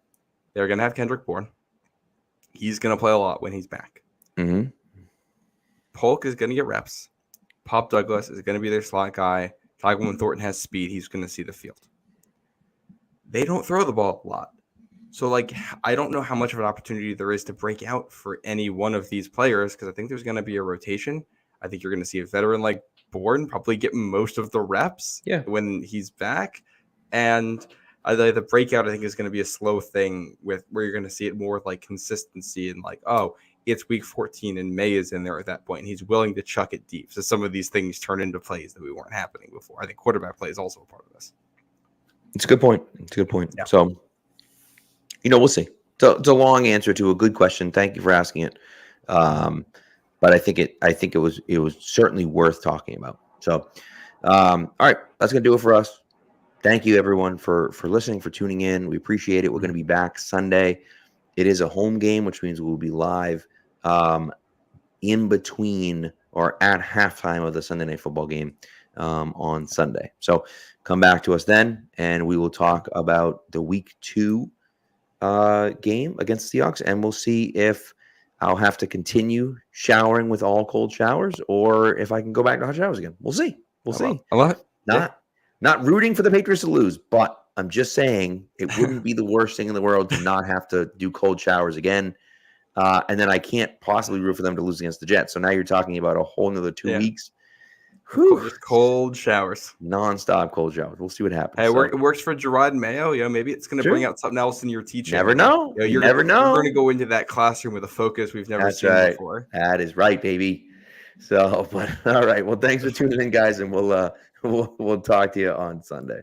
they're going to have Kendrick Bourne. He's going to play a lot when he's back. Mm-hmm. Polk is going to get reps. Pop Douglas is going to be their slot guy. Tyquan Thornton has speed. He's going to see the field. They don't throw the ball a lot. So, like, I don't know how much of an opportunity there is to break out for any one of these players because I think there's going to be a rotation. I think you're going to see a veteran like Bourne probably get most of the reps when he's back. And the breakout, I think, is going to be a slow thing where you're going to see it more like consistency and like, oh, it's week 14 and Maye is in there at that point, and he's willing to chuck it deep. So some of these things turn into plays that we weren't happening before. I think quarterback play is also a part of this. It's a good point. Yeah. So, we'll see. So it's a long answer to a good question. Thank you for asking it. But I think it was certainly worth talking about. So, all right, that's gonna do it for us. Thank you everyone for listening, for tuning in. We appreciate it. We're gonna be back Sunday. It is a home game, which means we'll be live in between or at halftime of the Sunday Night Football game on Sunday. So come back to us then, and we will talk about the week 2 game against the Seahawks, and we'll see if I'll have to continue showering with all cold showers or if I can go back to hot showers again. We'll see. A lot. Not rooting for the Patriots to lose, but I'm just saying it wouldn't be the worst thing in the world to not have to do cold showers again. And then I can't possibly root for them to lose against the Jets. So now you're talking about a whole nother 2 weeks. Just cold showers. Non-stop cold showers. We'll see what happens. Hey, it works for Gerard Mayo. Maybe it's going to bring out something else in your teaching. Never know. You never know. You're going to go into that classroom with a focus we've never seen before. That is right, baby. So, but all right. Well, thanks for tuning in, guys, and we'll talk to you on Sunday.